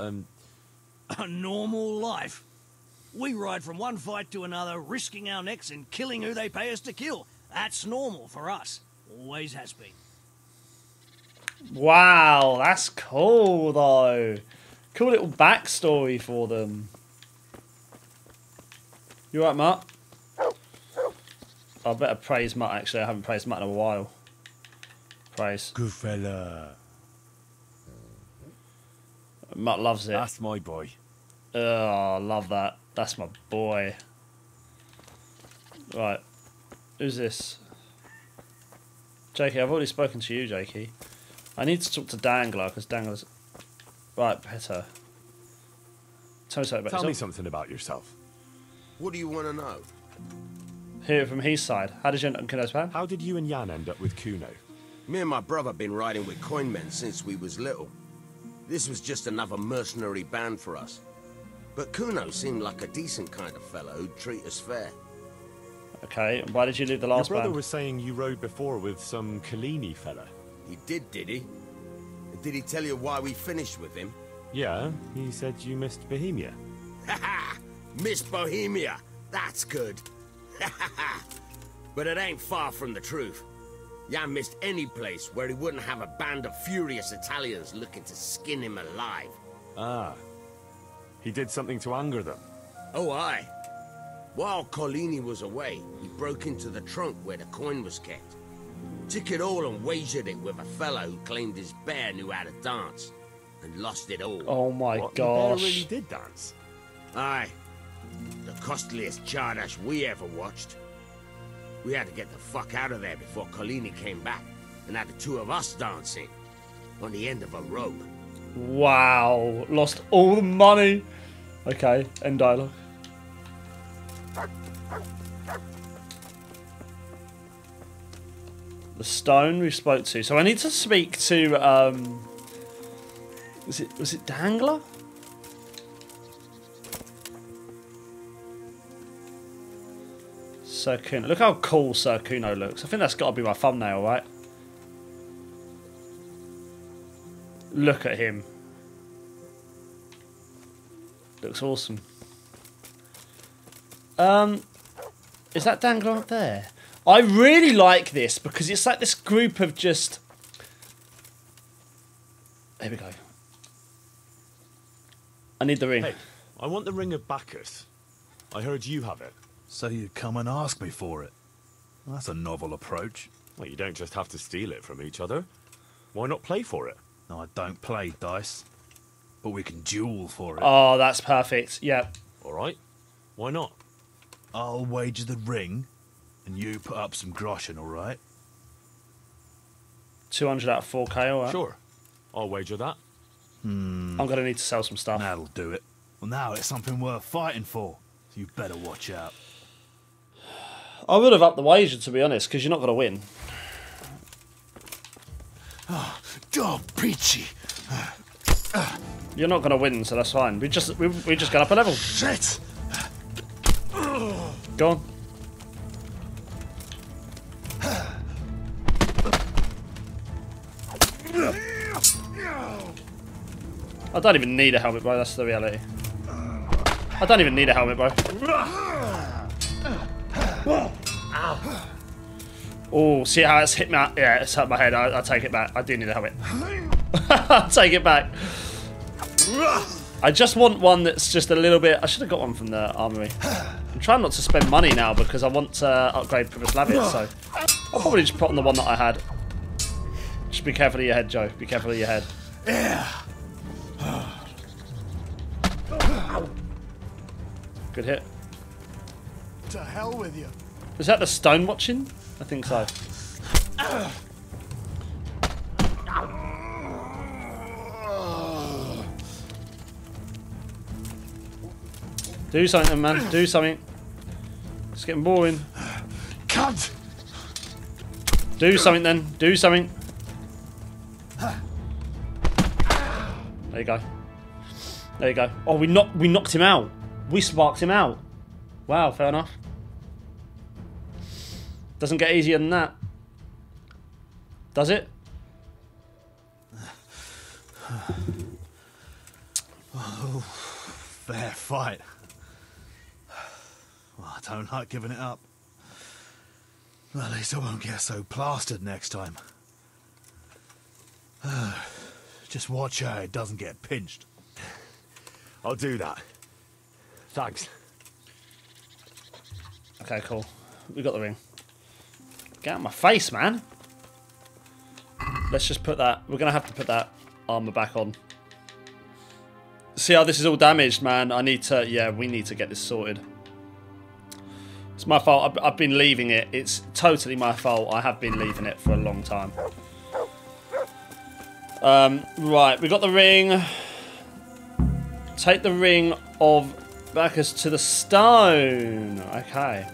a normal life. We ride from one fight to another, risking our necks and killing who they pay us to kill. That's normal for us. Always has been. Wow, that's cool though. Cool little backstory for them. You right, Mutt? I better praise Mutt actually. I haven't praised Mutt in a while. Praise. Good fella. Mutt loves it. That's my boy. Oh, I love that. That's my boy. Right. Who's this? Jakey, I've already spoken to you, Jakey. I need to talk to Dangler, because Dangler's... Right, better. Tell me something about Tell me yourself. something about yourself. What do you want to know? Hear it from his side. How did you end up in Kuno's band? How did you and Jan end up with Kuno? Me and my brother been riding with coinmen since we was little. This was just another mercenary band for us. But Kuno seemed like a decent kind of fellow who'd treat us fair. Okay, and why did you leave the last Your brother band? was saying you rode before with some Kalini fella. He did he? Did he tell you why we finished with him? Yeah, he said you missed Bohemia. Haha! Miss Bohemia! That's good! But it ain't far from the truth. Jan missed any place where he wouldn't have a band of furious Italians looking to skin him alive. Ah. He did something to anger them. Oh, aye. While Colini was away, he broke into the trunk where the coin was kept. Took it all and wagered it with a fellow who claimed his bear knew how to dance. And lost it all. Oh my What, gosh. The bear really did dance? Aye. The costliest Chardash we ever watched. We had to get the fuck out of there before Colini came back. And had the two of us dancing. On the end of a rope. Wow. Lost all the money. Okay, end dialogue. The stone we spoke to. So I need to speak to was it Dangler? Sir Kuno. Look how cool Sir Kuno looks. I think that's got to be my thumbnail, right? Look at him. Looks awesome. Is that Dangler up there? I really like this because it's like this group of just... Here we go. I need the ring. Hey, I want the ring of Bacchus. I heard you have it. So you come and ask me for it. That's a novel approach. Well, you don't just have to steal it from each other. Why not play for it? No, I don't play dice. But we can duel for it. Oh, that's perfect. Yeah. All right. Why not? I'll wager the ring, and you put up some groschen, all right? 200 out of 4K, all right? Sure. I'll wager that. I'm going to need to sell some stuff. That'll do it. Well, now it's something worth fighting for, so you better watch out. I would have upped the wager, to be honest, because you're not going to win. Oh, peachy. You're not going to win, so that's fine. We just got up a level. Shit! Go on. I don't even need a helmet, bro. That's the reality. I don't even need a helmet, bro. Oh, see how it's hit me? Yeah, it's hurt my head. I'll take it back. I do need a helmet. I'll take it back. I just want one that's just a little bit... I should have got one from the armory. I'm trying not to spend money now because I want to upgrade Primus Lavit, so... I'll probably just put on the one that I had. Just be careful of your head, Joe. Be careful of your head. Yeah. Good hit. To hell with you. Is that the stone watching? I think so. Do something, man. Do something. It's getting boring. Cunt! Do something then. Do something. There you go. There you go. Oh, we knocked him out. We sparked him out. Wow, fair enough. Doesn't get easier than that. Does it? Oh, fair fight. Well, I don't like giving it up. Well, at least I won't get so plastered next time. Just watch how it doesn't get pinched. I'll do that. Thanks. Okay, cool. We got the ring. Get out of my face, man. Let's just put that... We're going to have to put that armor back on. See how this is all damaged, man? I need to... Yeah, we need to get this sorted. It's my fault. I've been leaving it. It's totally my fault. I have been leaving it for a long time. Right, we got the ring. Take the ring of Bacchus to the stone. Okay.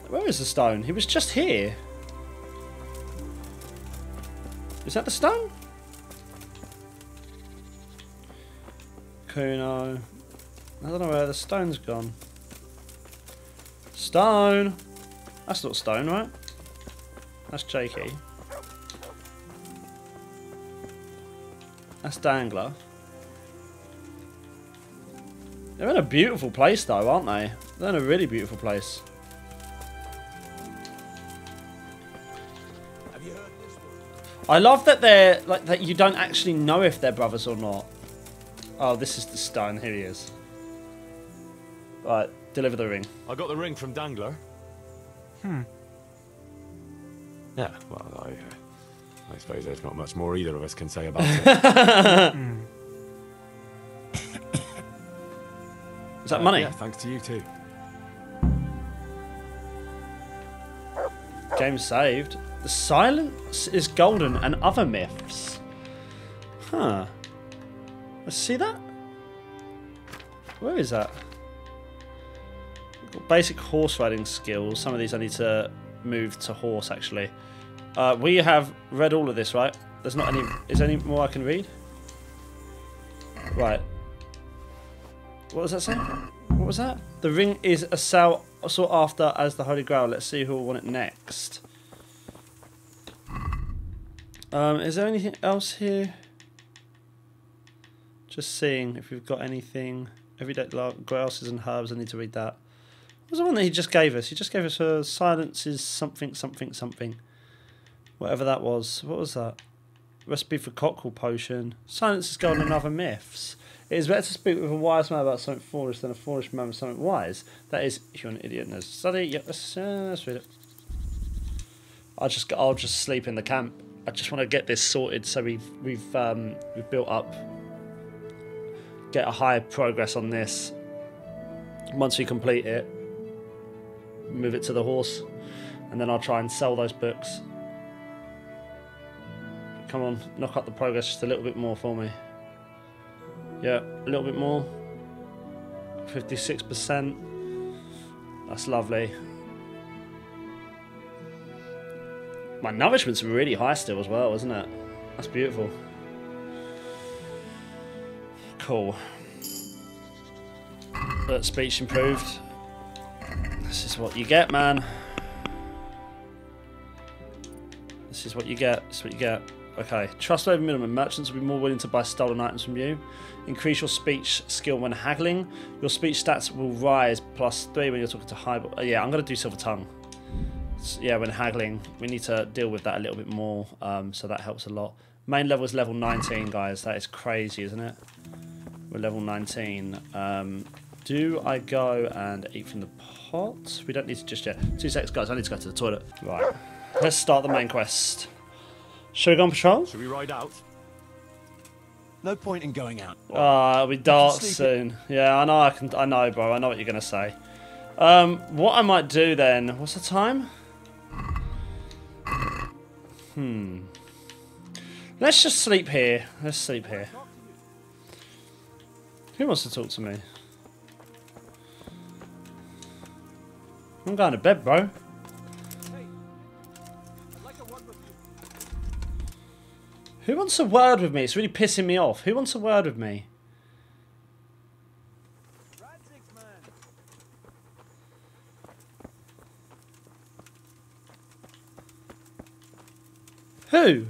Where is the stone? He was just here. Is that the stone? Kuno. I don't know where the stone's gone. Stone! That's not stone, right? That's Jakey. That's Dangler. They're in a beautiful place though, aren't they? They're in a really beautiful place. I love that they're like that you don't actually know if they're brothers or not. Oh, this is the stone. Here he is. Right, deliver the ring. I got the ring from Dangler. Yeah, well, I suppose there's not much more either of us can say about it. Is that money? Yeah, thanks to you too. Game saved. The silence is golden and other myths. Huh. Let's see that. Where is that? Got basic horse riding skills. Some of these I need to move to horse actually. We have read all of this, right? There's not any. Is there any more I can read? Right. What does that say? What was that? The ring is a sought after as the Holy Grail. Let's see who will want it next. Is there anything else here? Just seeing if we've got anything. Everyday grasses and herbs. I need to read that. What was the one that he just gave us? He just gave us a silence is something, something, something. Whatever that was. What was that? Recipe for cockle potion. Silence is golden and other myths. It is better to speak with a wise man about something foolish than a foolish man with something wise. That is, if you're an idiot and there's a study. Yep, let's read it. I'll just sleep in the camp. I just want to get this sorted so we've built up, get a high progress on this. Once we complete it, move it to the horse, and then I'll try and sell those books. Come on, knock up the progress just a little bit more for me. Yeah, a little bit more. 56%. That's lovely. My nourishment's really high still as well, isn't it? That's beautiful. Cool. But speech improved. This is what you get, man. This is what you get. This is what you get. Okay. Trust over minimum. Merchants will be more willing to buy stolen items from you. Increase your speech skill when haggling. Your speech stats will rise +3 when you're talking to high... yeah, I'm going to do Silver Tongue. Yeah, when haggling, we need to deal with that a little bit more, so that helps a lot. Main level is level 19, guys. That is crazy, isn't it? We're level 19. Do I go and eat from the pot? We don't need to just yet. 2 seconds, guys. I need to go to the toilet. Right. Let's start the main quest. Should we go on patrol? Should we ride out? No point in going out. It'll be dark soon. Yeah, I know. I know, bro. I know what you're gonna say. What I might do then? What's the time? Let's just sleep here. Let's sleep here. Who wants to talk to me? I'm going to bed, bro. Who wants a word with me? It's really pissing me off. Who wants a word with me? Who?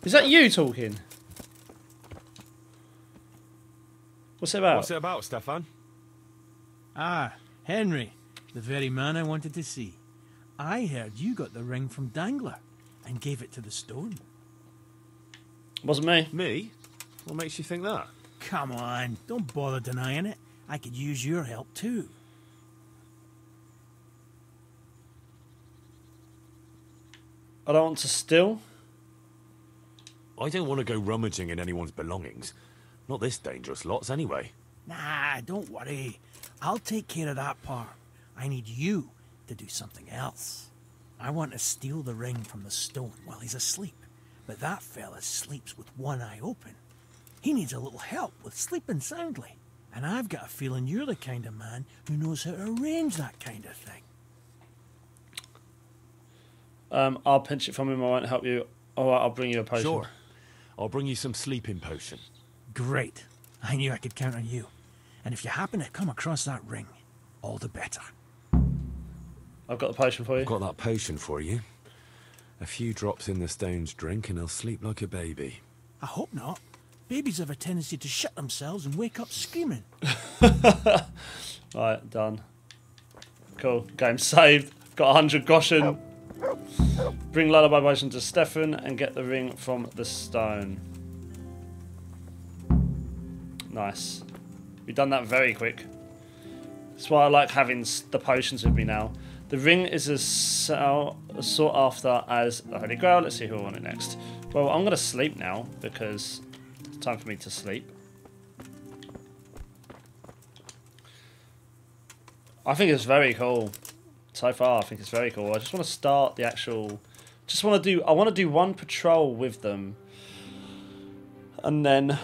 Is that you talking? What's it about? What's it about, Stefan? Ah, Henry. The very man I wanted to see. I heard you got the ring from Dangler and gave it to the stone. Wasn't me. Me? What makes you think that? Come on, don't bother denying it. I could use your help too. I don't want to steal. I don't want to go rummaging in anyone's belongings. Not this dangerous lots, anyway. Nah, don't worry. I'll take care of that part. I need you to do something else. I want to steal the ring from the stone while he's asleep. But that fella sleeps with one eye open. He needs a little help with sleeping soundly. And I've got a feeling you're the kind of man who knows how to arrange that kind of thing. I'll pinch it from him. I won't help you. Alright, I'll bring you a potion. Sure. I'll bring you some sleeping potion. Great. I knew I could count on you. And if you happen to come across that ring, all the better. I've got the potion for you. I've got that potion for you. A few drops in the stone's drink and he'll sleep like a baby. I hope not. Babies have a tendency to shit themselves and wake up screaming. Right, done. Cool. Game saved. Got 100 Goshen. Bring lullaby potion to Stefan and get the ring from the stone. Nice. We've done that very quick. That's why I like having the potions with me now. The ring is as sought after as the Holy Grail. Let's see who I want it next. Well, I'm going to sleep now because it's time for me to sleep. I think it's very cool. So far, I think it's very cool. I just want to start the actual... I want to do one patrol with them. And then...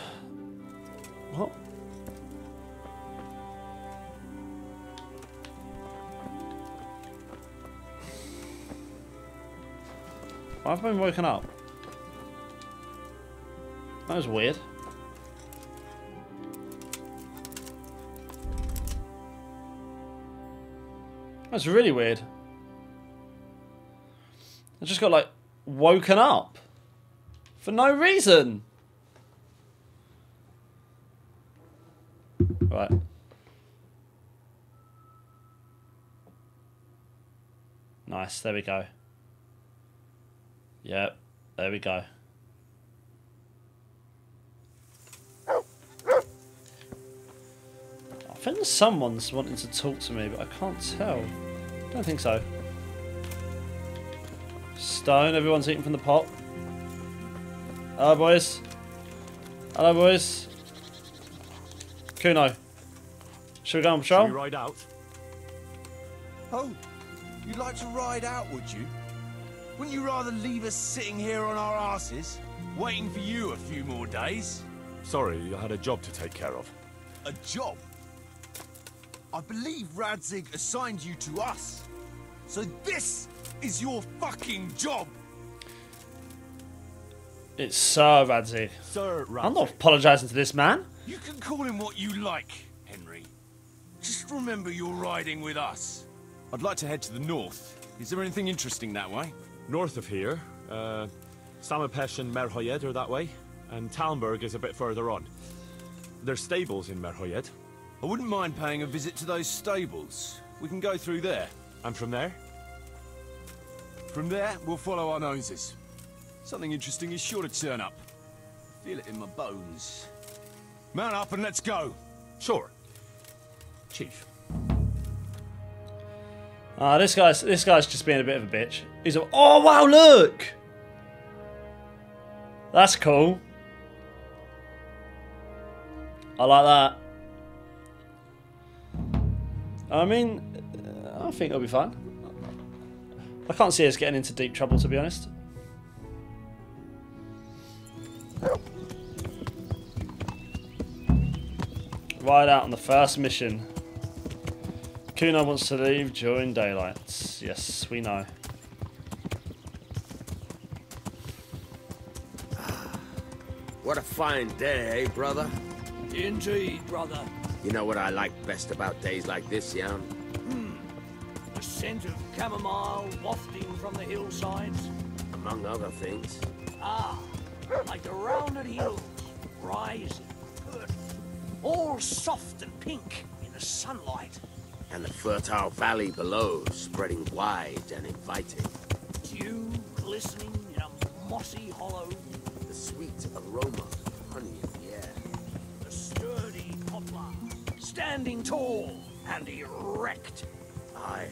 What? Why have I been woken up? That was weird. That's really weird. I just got like woken up for no reason. Right. Nice, there we go. Yep, there we go. I think someone's wanting to talk to me, but I can't tell. Don't think so. Stone, everyone's eating from the pot. Hello, boys. Hello, boys. Kuno. Should we go on patrol? Should we ride out? Oh, you'd like to ride out, would you? Wouldn't you rather leave us sitting here on our asses, waiting for you a few more days? Sorry, I had a job to take care of. A job? I believe Radzig assigned you to us. So this is your fucking job. It's Sir Radzig. Sir Radzig. I'm not apologising to this man. You can call him what you like, Henry. Just remember you're riding with us. I'd like to head to the north. Is there anything interesting that way? North of here, Samapesh and Merhoyed are that way, and Talmberg is a bit further on. There's stables in Merhoyed. I wouldn't mind paying a visit to those stables. We can go through there. And from there? From there, we'll follow our noses. Something interesting is sure to turn up. Feel it in my bones. Mount up and let's go. Sure. Chief. This guy's just being a bit of a bitch. He's a, oh wow, look! That's cool. I like that. I mean, I think it'll be fun. I can't see us getting into deep trouble, to be honest. ride out on the first mission. Kuno wants to leave during daylight. Yes, we know. What a fine day, eh, brother? Indeed, brother. You know what I like best about days like this, Jan? The scent of chamomile wafting from the hillsides. Among other things. Ah, like the rounded hills, rising, good, all soft and pink in the sunlight. And the fertile valley below, spreading wide and inviting. Dew glistening in a mossy hollow. The sweet aroma of honey in the air. The sturdy poplar, standing tall and erect. Aye,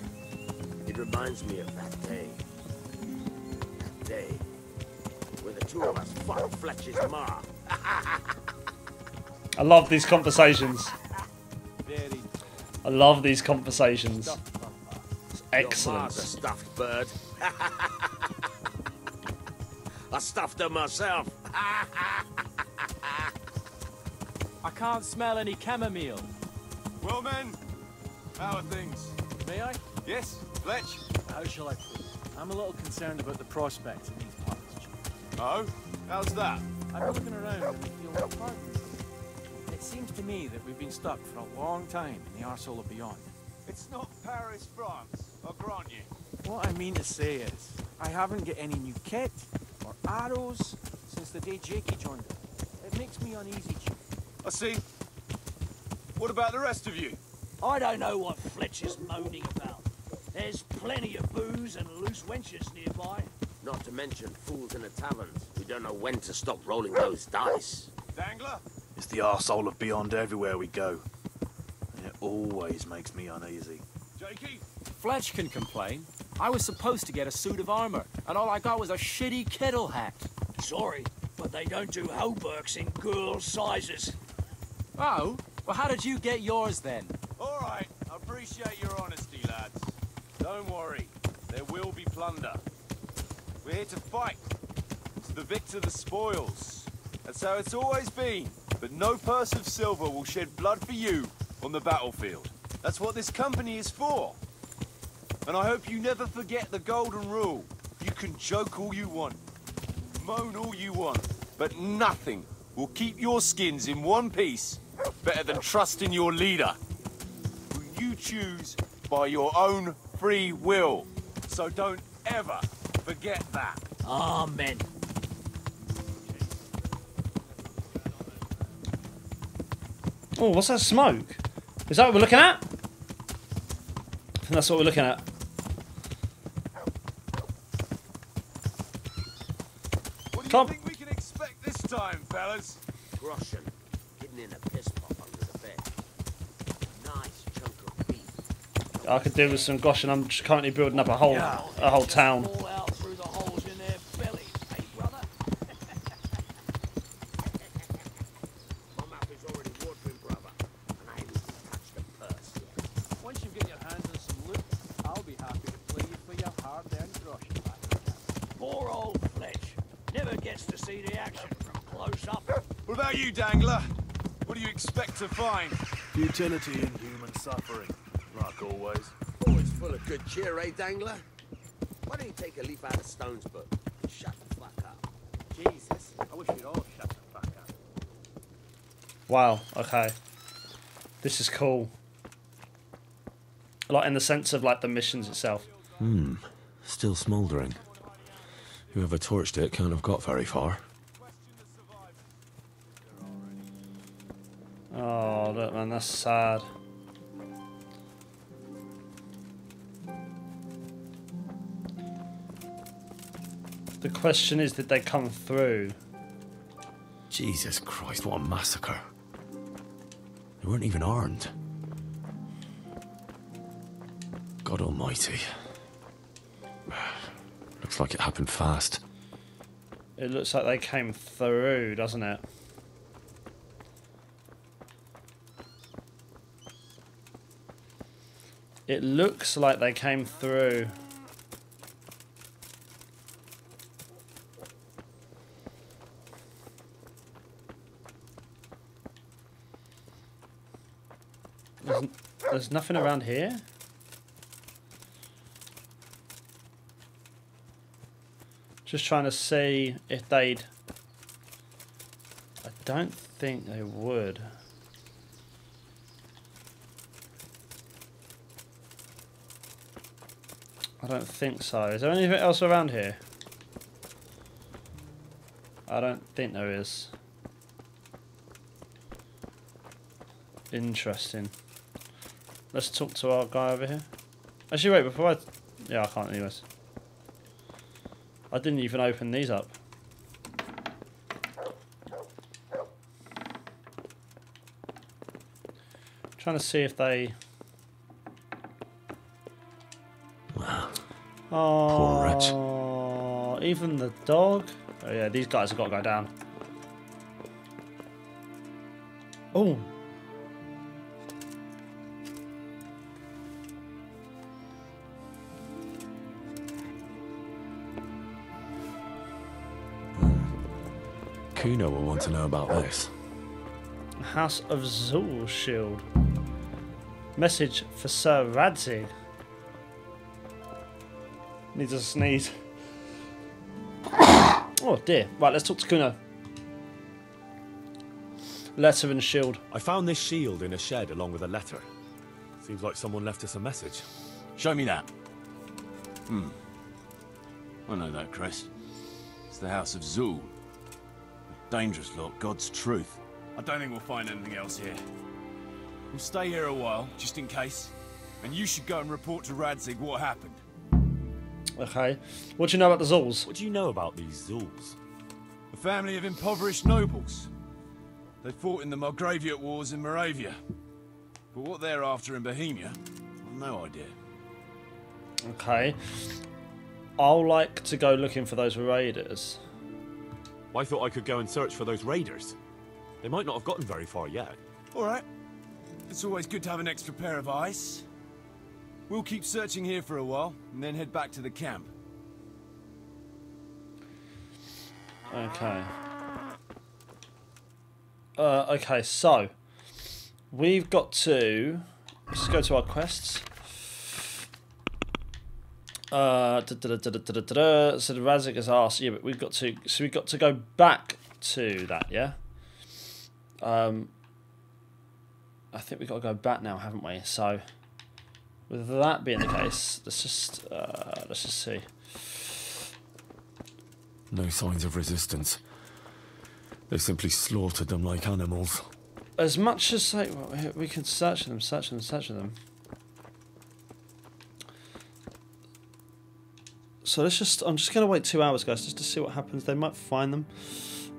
it reminds me of that day. That day where the two of us fought Fletcher's ma. I love these conversations. I love these conversations. It's excellent. Your ma's a stuffed bird. I stuffed her myself. I can't smell any chamomile. Well, men, how are things? May I? Yes, Fletch? How shall I put it? I'm a little concerned about the prospects in these parts. Oh? How's that? I've been looking around and I feel like pardon. It seems to me that we've been stuck for a long time in the arsehole of beyond. It's not Paris, France, I'll grant you. What I mean to say is, I haven't got any new kit or arrows since the day Jakey joined us. It makes me uneasy, Chief. I see. What about the rest of you? I don't know what Fletcher's moaning about. There's plenty of booze and loose wenches nearby. Not to mention fools in the taverns who don't know when to stop rolling those dice. Dangler? It's the arsehole of beyond everywhere we go. And it always makes me uneasy. Jakey? Fletch can complain. I was supposed to get a suit of armor, and all I got was a shitty kettle hat. Sorry, but they don't do hauberks in girls' sizes. Oh? Well, how did you get yours then? All right, I appreciate your honesty, lads. Don't worry, there will be plunder. We're here to fight. To the victor the spoils. That's how it's always been. But no purse of silver will shed blood for you on the battlefield. That's what this company is for. And I hope you never forget the golden rule. You can joke all you want, moan all you want, but nothing will keep your skins in one piece better than trusting your leader, who you choose by your own free will. So don't ever forget that. Amen. Oh, what's that smoke? Is that what we're looking at? I think that's what we're looking at. What do you think we can expect this time, fellas? Groschen, hidden in a piss pot under the bed. Nice chunk of beef. I could do with some gosh, and I'm just currently building up a whole town. Fall out through the holes in their bellies, eh, brother? My mouth is already watering, brother, and I haven't even touched the purse yet. Once you get your hands on some loot, I'll be happy to play you for your hard-earned groschen back. Poor old Fletch. Never gets to see the action from close up. What about you, Dangler? What do you expect to find? Futility and human suffering, like always. Always full of good cheer, eh, Dangler? Why don't you take a leaf out of Stone's book and shut the fuck up? Jesus, I wish you'd all shut the fuck up. Wow, okay. This is cool. Like in the sense of like the missions itself. Still smouldering. Whoever torched it can't have got very far. Oh, look, man, that's sad. The question is, did they come through? Jesus Christ, what a massacre. They weren't even armed. God almighty. Looks like it happened fast. It looks like they came through, doesn't it? It looks like they came through. There's nothing around here? Just trying to see if they'd... I don't think they would. I don't think so. Is there anything else around here? I don't think there is. Interesting. Let's talk to our guy over here. Actually, wait, before I... Yeah, I can't anyways. I didn't even open these up. Trying to see if they... Poor wretch. Oh, even the dog? Oh yeah, these guys have got to go down. Oh. Kuno will want to know about this. House of Zul shield. Message for Sir Radzig. Needs a sneeze. Oh dear. Right, let's talk to Kuno. Letter and shield. I found this shield in a shed along with a letter. Seems like someone left us a message. Show me that. I know that crest. It's the House of Zul. A dangerous lot, God's truth. I don't think we'll find anything else here. We'll stay here a while, just in case. And you should go and report to Radzig what happened. Okay. What do you know about the Zuls? What do you know about these Zuls? A family of impoverished nobles. They fought in the Margraviate Wars in Moravia. But what they're after in Bohemia, I've no idea. Okay. I'll like to go looking for those raiders. I thought I could go and search for those raiders. They might not have gotten very far yet. Alright. It's always good to have an extra pair of eyes. We'll keep searching here for a while, and then head back to the camp. Okay. Okay, so we've got to... Let's go to our quests. So the Radzig has asked, yeah, but we've got to... So we've got to go back to that, yeah? I think we've got to go back now, haven't we? So... With that being the case, let's just see. No signs of resistance. They simply slaughtered them like animals. As much as like we can search them. So let's just. I'm just gonna wait 2 hours, guys, just to see what happens. They might find them.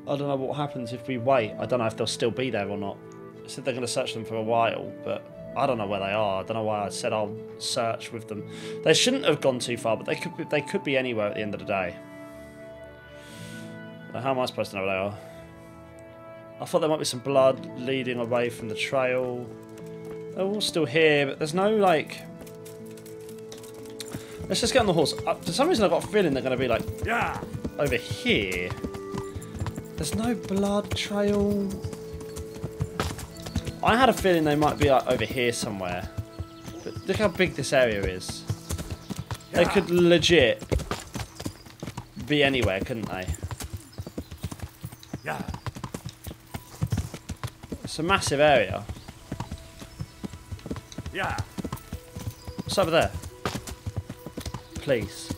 I don't know what happens if we wait. I don't know if they'll still be there or not. I said they're gonna search them for a while, but I don't know where they are. I don't know why I said I'll search with them. They shouldn't have gone too far, but they could be anywhere at the end of the day. Now, how am I supposed to know where they are? I thought there might be some blood leading away from the trail. They're all still here, but there's no, like... Let's just get on the horse. For some reason I've got a feeling they're going to be, like, yeah, over here. There's no blood trail. I had a feeling they might be, like, over here somewhere. But look how big this area is. They could legit be anywhere, couldn't they? Yeah. It's a massive area. Yeah. What's over there? Please.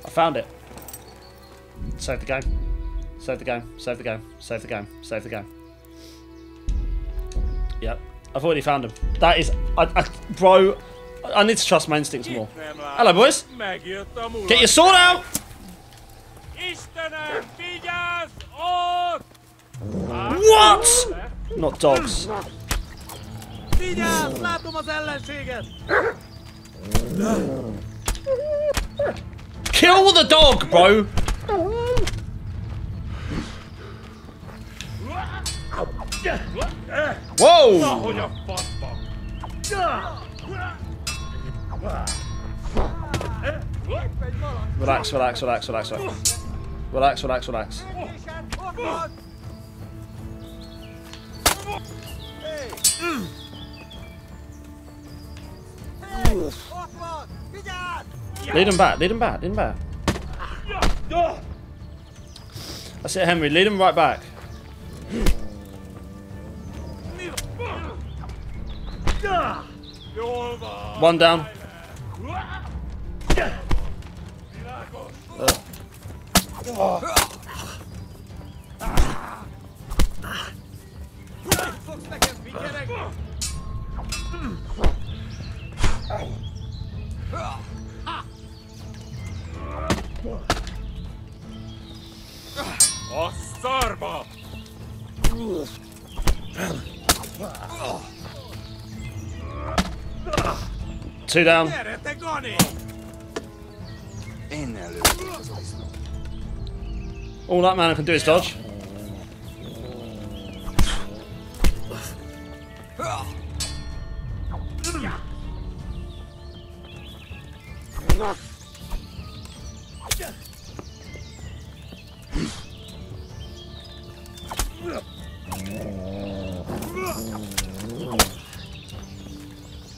I found it. Save the game. Save the game. Save the game. Save the game. Save the game. Yep. I've already found him. That is... bro, I need to trust my instincts more. Hello, boys. Get your sword out! What? Not dogs. Kill the dog, bro! Whoa! Relax, relax, relax, relax, relax. Relax, relax, relax. Lead him back, lead him back, lead him back. That's it, Henry, lead him right back. One down. Ostarba! 2 down. All that man can do is dodge.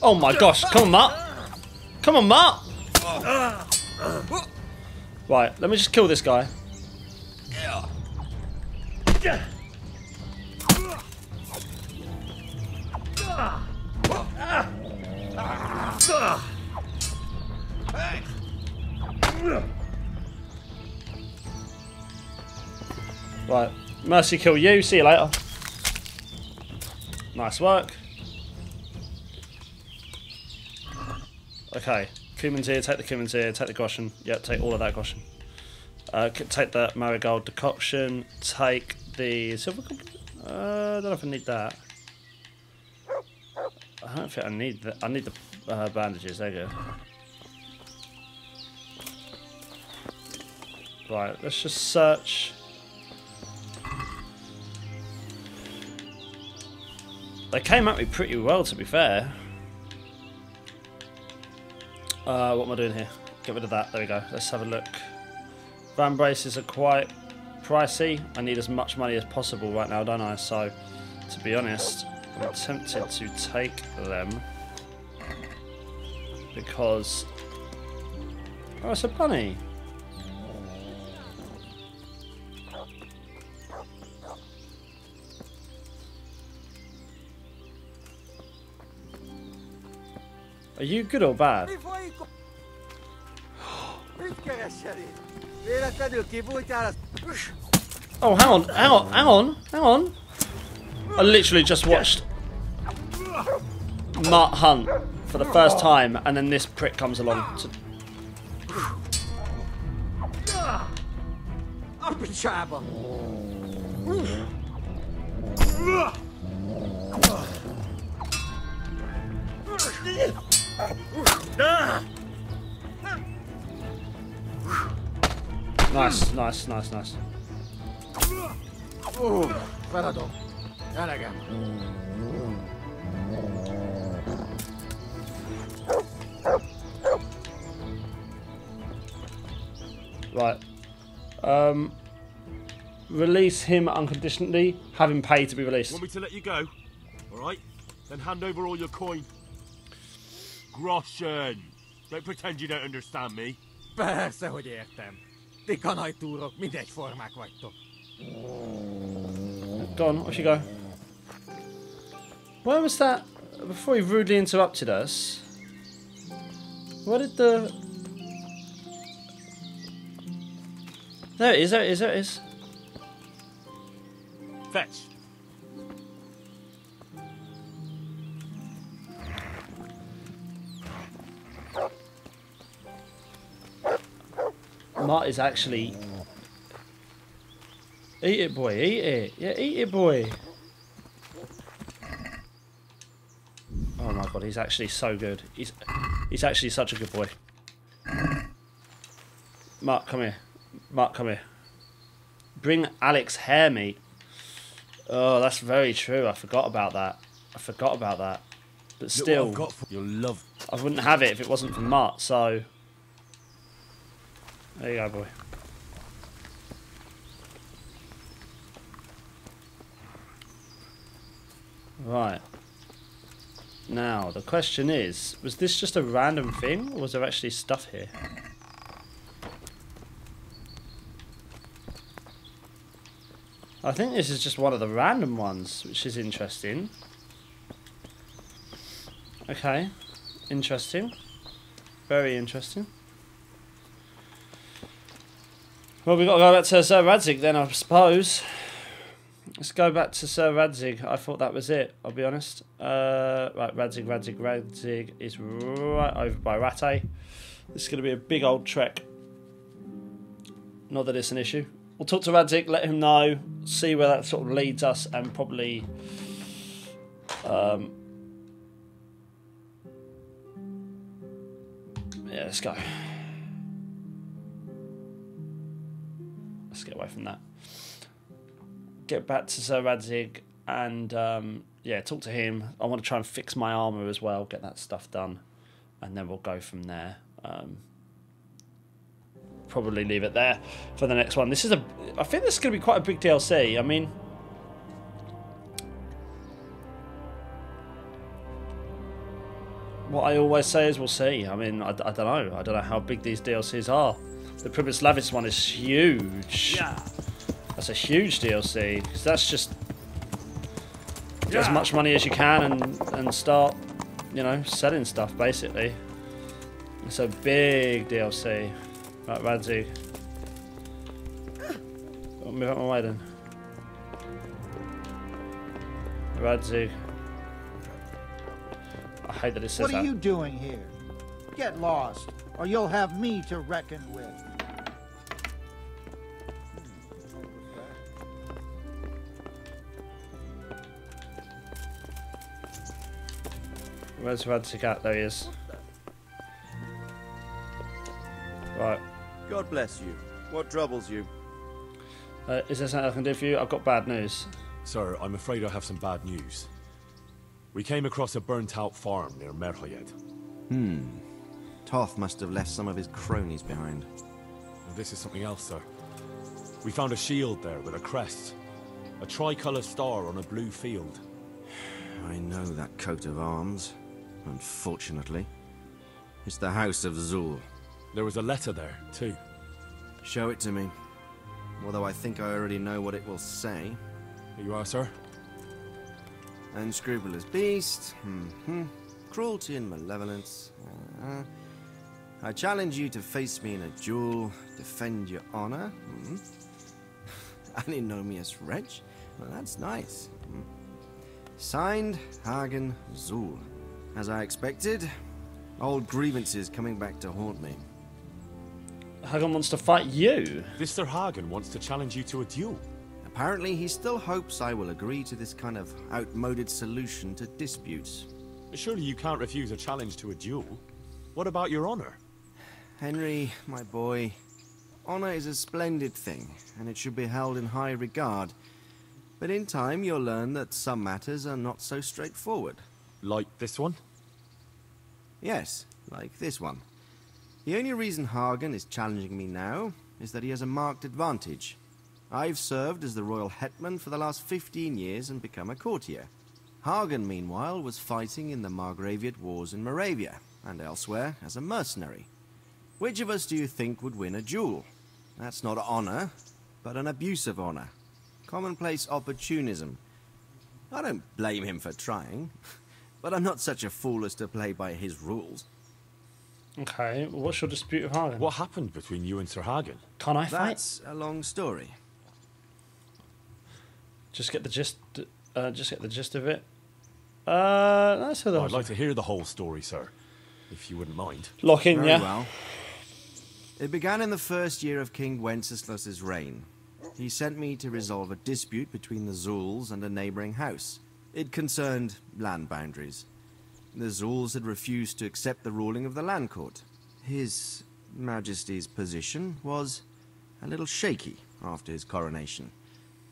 Oh my gosh, come on, Mark. Come on, Mark. Right, let me just kill this guy. Right, mercy kill you, see you later. Nice work. Okay, cumins here, take the cumins here, take the Goshen. Yep, take all of that Goshen. Take the marigold decoction, take the silver goblet. I don't know if I need that. I don't think I need that. I need the bandages, there you go. Right, let's just search. They came at me pretty well, to be fair. What am I doing here? Get rid of that. There we go. Let's have a look. Van braces are quite pricey. I need as much money as possible right now, don't I? So, to be honest, I'm tempted to take them because... Oh, it's a bunny. Are you good or bad? Oh, hang on, hang on, hang on, hang on. I literally just watched Mutt hunt for the first time, and then this prick comes along. Nice, nice, nice, nice. Right. Release him unconditionally. Have him pay to be released. Want me to let you go? Alright. Then hand over all your coin. Groschen. Don't pretend you don't understand me. Persze, hogy értem. Ti kanajtúrok mindegyformák vagytok. Go on, off you go. Where was that? Before he rudely interrupted us. Where did the... There it is, there it is, there it is. Fetch. Mart is actually... Eat it, boy, eat it. Yeah, eat it, boy. Oh my god, he's actually so good. He's actually such a good boy. Mark, come here. Mark, come here. Bring Alex hair meat. Oh, that's very true. I forgot about that. I forgot about that. But still, you'll love. I wouldn't have it if it wasn't for Mart, so... There you go, boy. Right. Now, the question is, was this just a random thing, or was there actually stuff here? I think this is just one of the random ones, which is interesting. Okay, interesting. Very interesting. Well, we've got to go back to Sir Radzig then, I suppose. Let's go back to Sir Radzig. I thought that was it, I'll be honest. Right, Radzig is right over by Rattay. This is going to be a big old trek. Not that it's an issue. We'll talk to Radzig, let him know, see where that sort of leads us, and probably... yeah, let's go. Let's get away from that. Get back to Sir Radzig and yeah, talk to him. I want to try and fix my armour as well, get that stuff done, and then we'll go from there. Probably leave it there for the next one. I think this is going to be quite a big DLC. I mean, what I always say is we'll see. I mean, I don't know. I don't know how big these DLCs are. The Primoslavis one is huge. Yeah. That's a huge DLC, because that's just get as much money as you can and start, you know, selling stuff, basically. It's a big DLC. Right, Radzig. I'll move out my way then. Radzig. I hate that it says that. What are you doing here? Get lost, or you'll have me to reckon with. Where's Radzig at? There he is. Right. God bless you. What troubles you? Is there something I can do for you? I've got bad news. Sir, I'm afraid I have some bad news. We came across a burnt-out farm near Merhoyed. Toth must have left some of his cronies behind. And this is something else, sir. We found a shield there with a crest. A tricolour star on a blue field. I know that coat of arms, unfortunately. It's the House of Zul. There was a letter there, too. Show it to me. Although I think I already know what it will say. Here you are, sir. Unscrupulous beast. Cruelty and malevolence. I challenge you to face me in a duel. Defend your honor. Antinomious wretch. Well, that's nice. Signed, Hagen Zul. As I expected, old grievances coming back to haunt me. Hagen wants to fight you? This Sir Hagen wants to challenge you to a duel. Apparently, he still hopes I will agree to this kind of outmoded solution to disputes. Surely you can't refuse a challenge to a duel. What about your honor? Henry, my boy, honor is a splendid thing, and it should be held in high regard. But in time, you'll learn that some matters are not so straightforward. Like this one? Yes, like this one. The only reason Hagen is challenging me now is that he has a marked advantage. I've served as the royal hetman for the last 15 years and become a courtier. Hagen, meanwhile, was fighting in the Margraviate Wars in Moravia and elsewhere as a mercenary. Which of us do you think would win a duel? That's not honor, but an abuse of honor. Commonplace opportunism. I don't blame him for trying, but I'm not such a fool as to play by his rules. Okay, well, what's your dispute with Hagen? What happened between you and Sir Hagen? Can I fight? That's a long story. Just get the gist. Just get the gist of it. Let's hear the I'd like to hear the whole story, sir, if you wouldn't mind. Lock in, Very yeah. well. It began in the first year of King Wenceslas's reign. He sent me to resolve a dispute between the Zuls and a neighboring house. It concerned land boundaries. The Zuls had refused to accept the ruling of the land court. His Majesty's position was a little shaky after his coronation.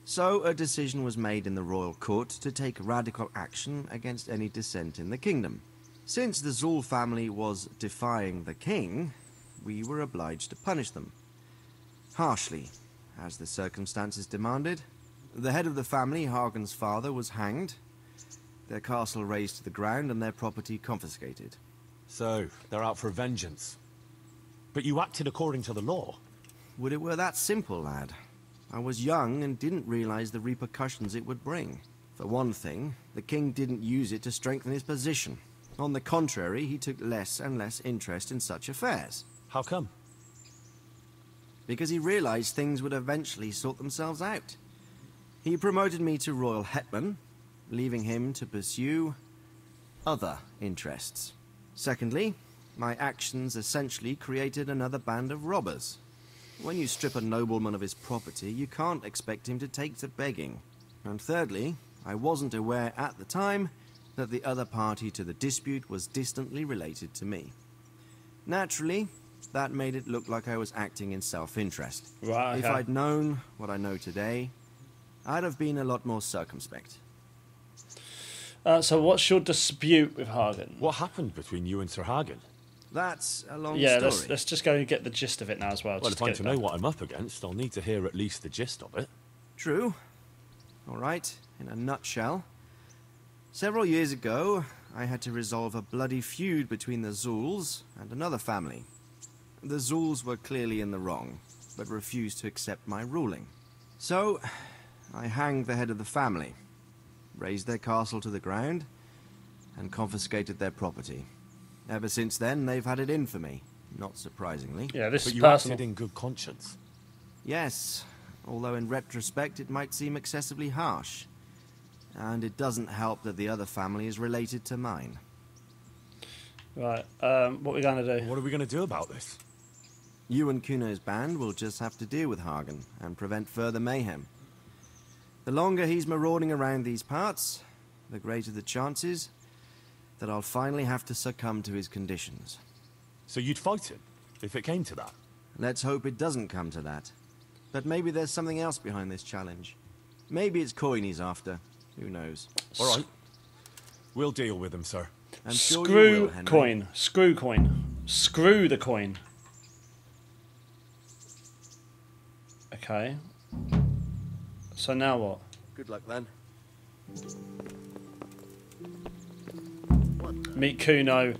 So a decision was made in the royal court to take radical action against any dissent in the kingdom. Since the Zul family was defying the king, we were obliged to punish them. Harshly, as the circumstances demanded. The head of the family, Hagen's father, was hanged. their castle razed to the ground and their property confiscated. So, they're out for vengeance. But you acted according to the law. Would it were that simple, lad. I was young and didn't realize the repercussions it would bring. For one thing, the king didn't use it to strengthen his position. On the contrary, he took less and less interest in such affairs. How come? Because he realized things would eventually sort themselves out. He promoted me to royal hetman, leaving him to pursue other interests. Secondly, my actions essentially created another band of robbers. When you strip a nobleman of his property, you can't expect him to take to begging. And thirdly, I wasn't aware at the time that the other party to the dispute was distantly related to me. Naturally, that made it look like I was acting in self-interest. Right, If okay. I'd known what I know today, I'd have been a lot more circumspect. So what's your dispute with Hagen? What happened between you and Sir Hagen? That's a long Yeah, story. let's just go and get the gist of it now as well. Well, just if I'm get to it know done. what I'm up against, I'll need to hear at least the gist of it. True. All right, in a nutshell. Several years ago, I had to resolve a bloody feud between the Zulls and another family. The Zulls were clearly in the wrong, but refused to accept my ruling. So, I hanged the head of the family, razed their castle to the ground, and confiscated their property. Ever since then, they've had it in for me, not surprisingly. Yeah, this But is you personal. acted in good conscience. Yes, although in retrospect it might seem excessively harsh. And it doesn't help that the other family is related to mine. Right, what are we going to do? What are we going to do about this? You and Kuno's band will just have to deal with Hagen and prevent further mayhem. The longer he's marauding around these parts, the greater the chances that I'll finally have to succumb to his conditions. So you'd fight him, if it came to that? Let's hope it doesn't come to that. But maybe there's something else behind this challenge. Maybe it's coin he's after. Who knows? All right. We'll deal with him, sir. I'm sure you Screw will, Henry. coin. Screw coin. Screw the coin. Okay. So now what? Good luck then. Meet Kuno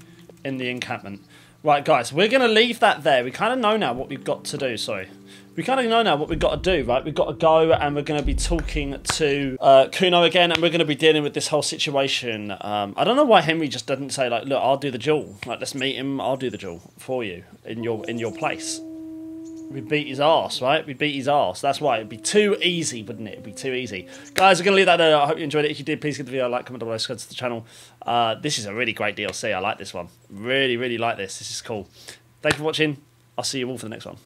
in the encampment. Right, guys, we're going to leave that there. We kind of know now what we've got to do, sorry. We kind of know now what we've got to do, right? We've got to go and we're going to be talking to Kuno again and we're going to be dealing with this whole situation. I don't know why Henry just doesn't say, like, look, I'll do the duel. Like, let's meet him, I'll do the duel for you in your place. We beat his arse, right? We beat his arse. That's why. It'd be too easy, wouldn't it? It'd be too easy. Guys, we're going to leave that there. I hope you enjoyed it. If you did, please give the video a like, comment down below, subscribe to the channel. This is a really great DLC. I like this one. Really, really like this. This is cool. Thank you for watching. I'll see you all for the next one.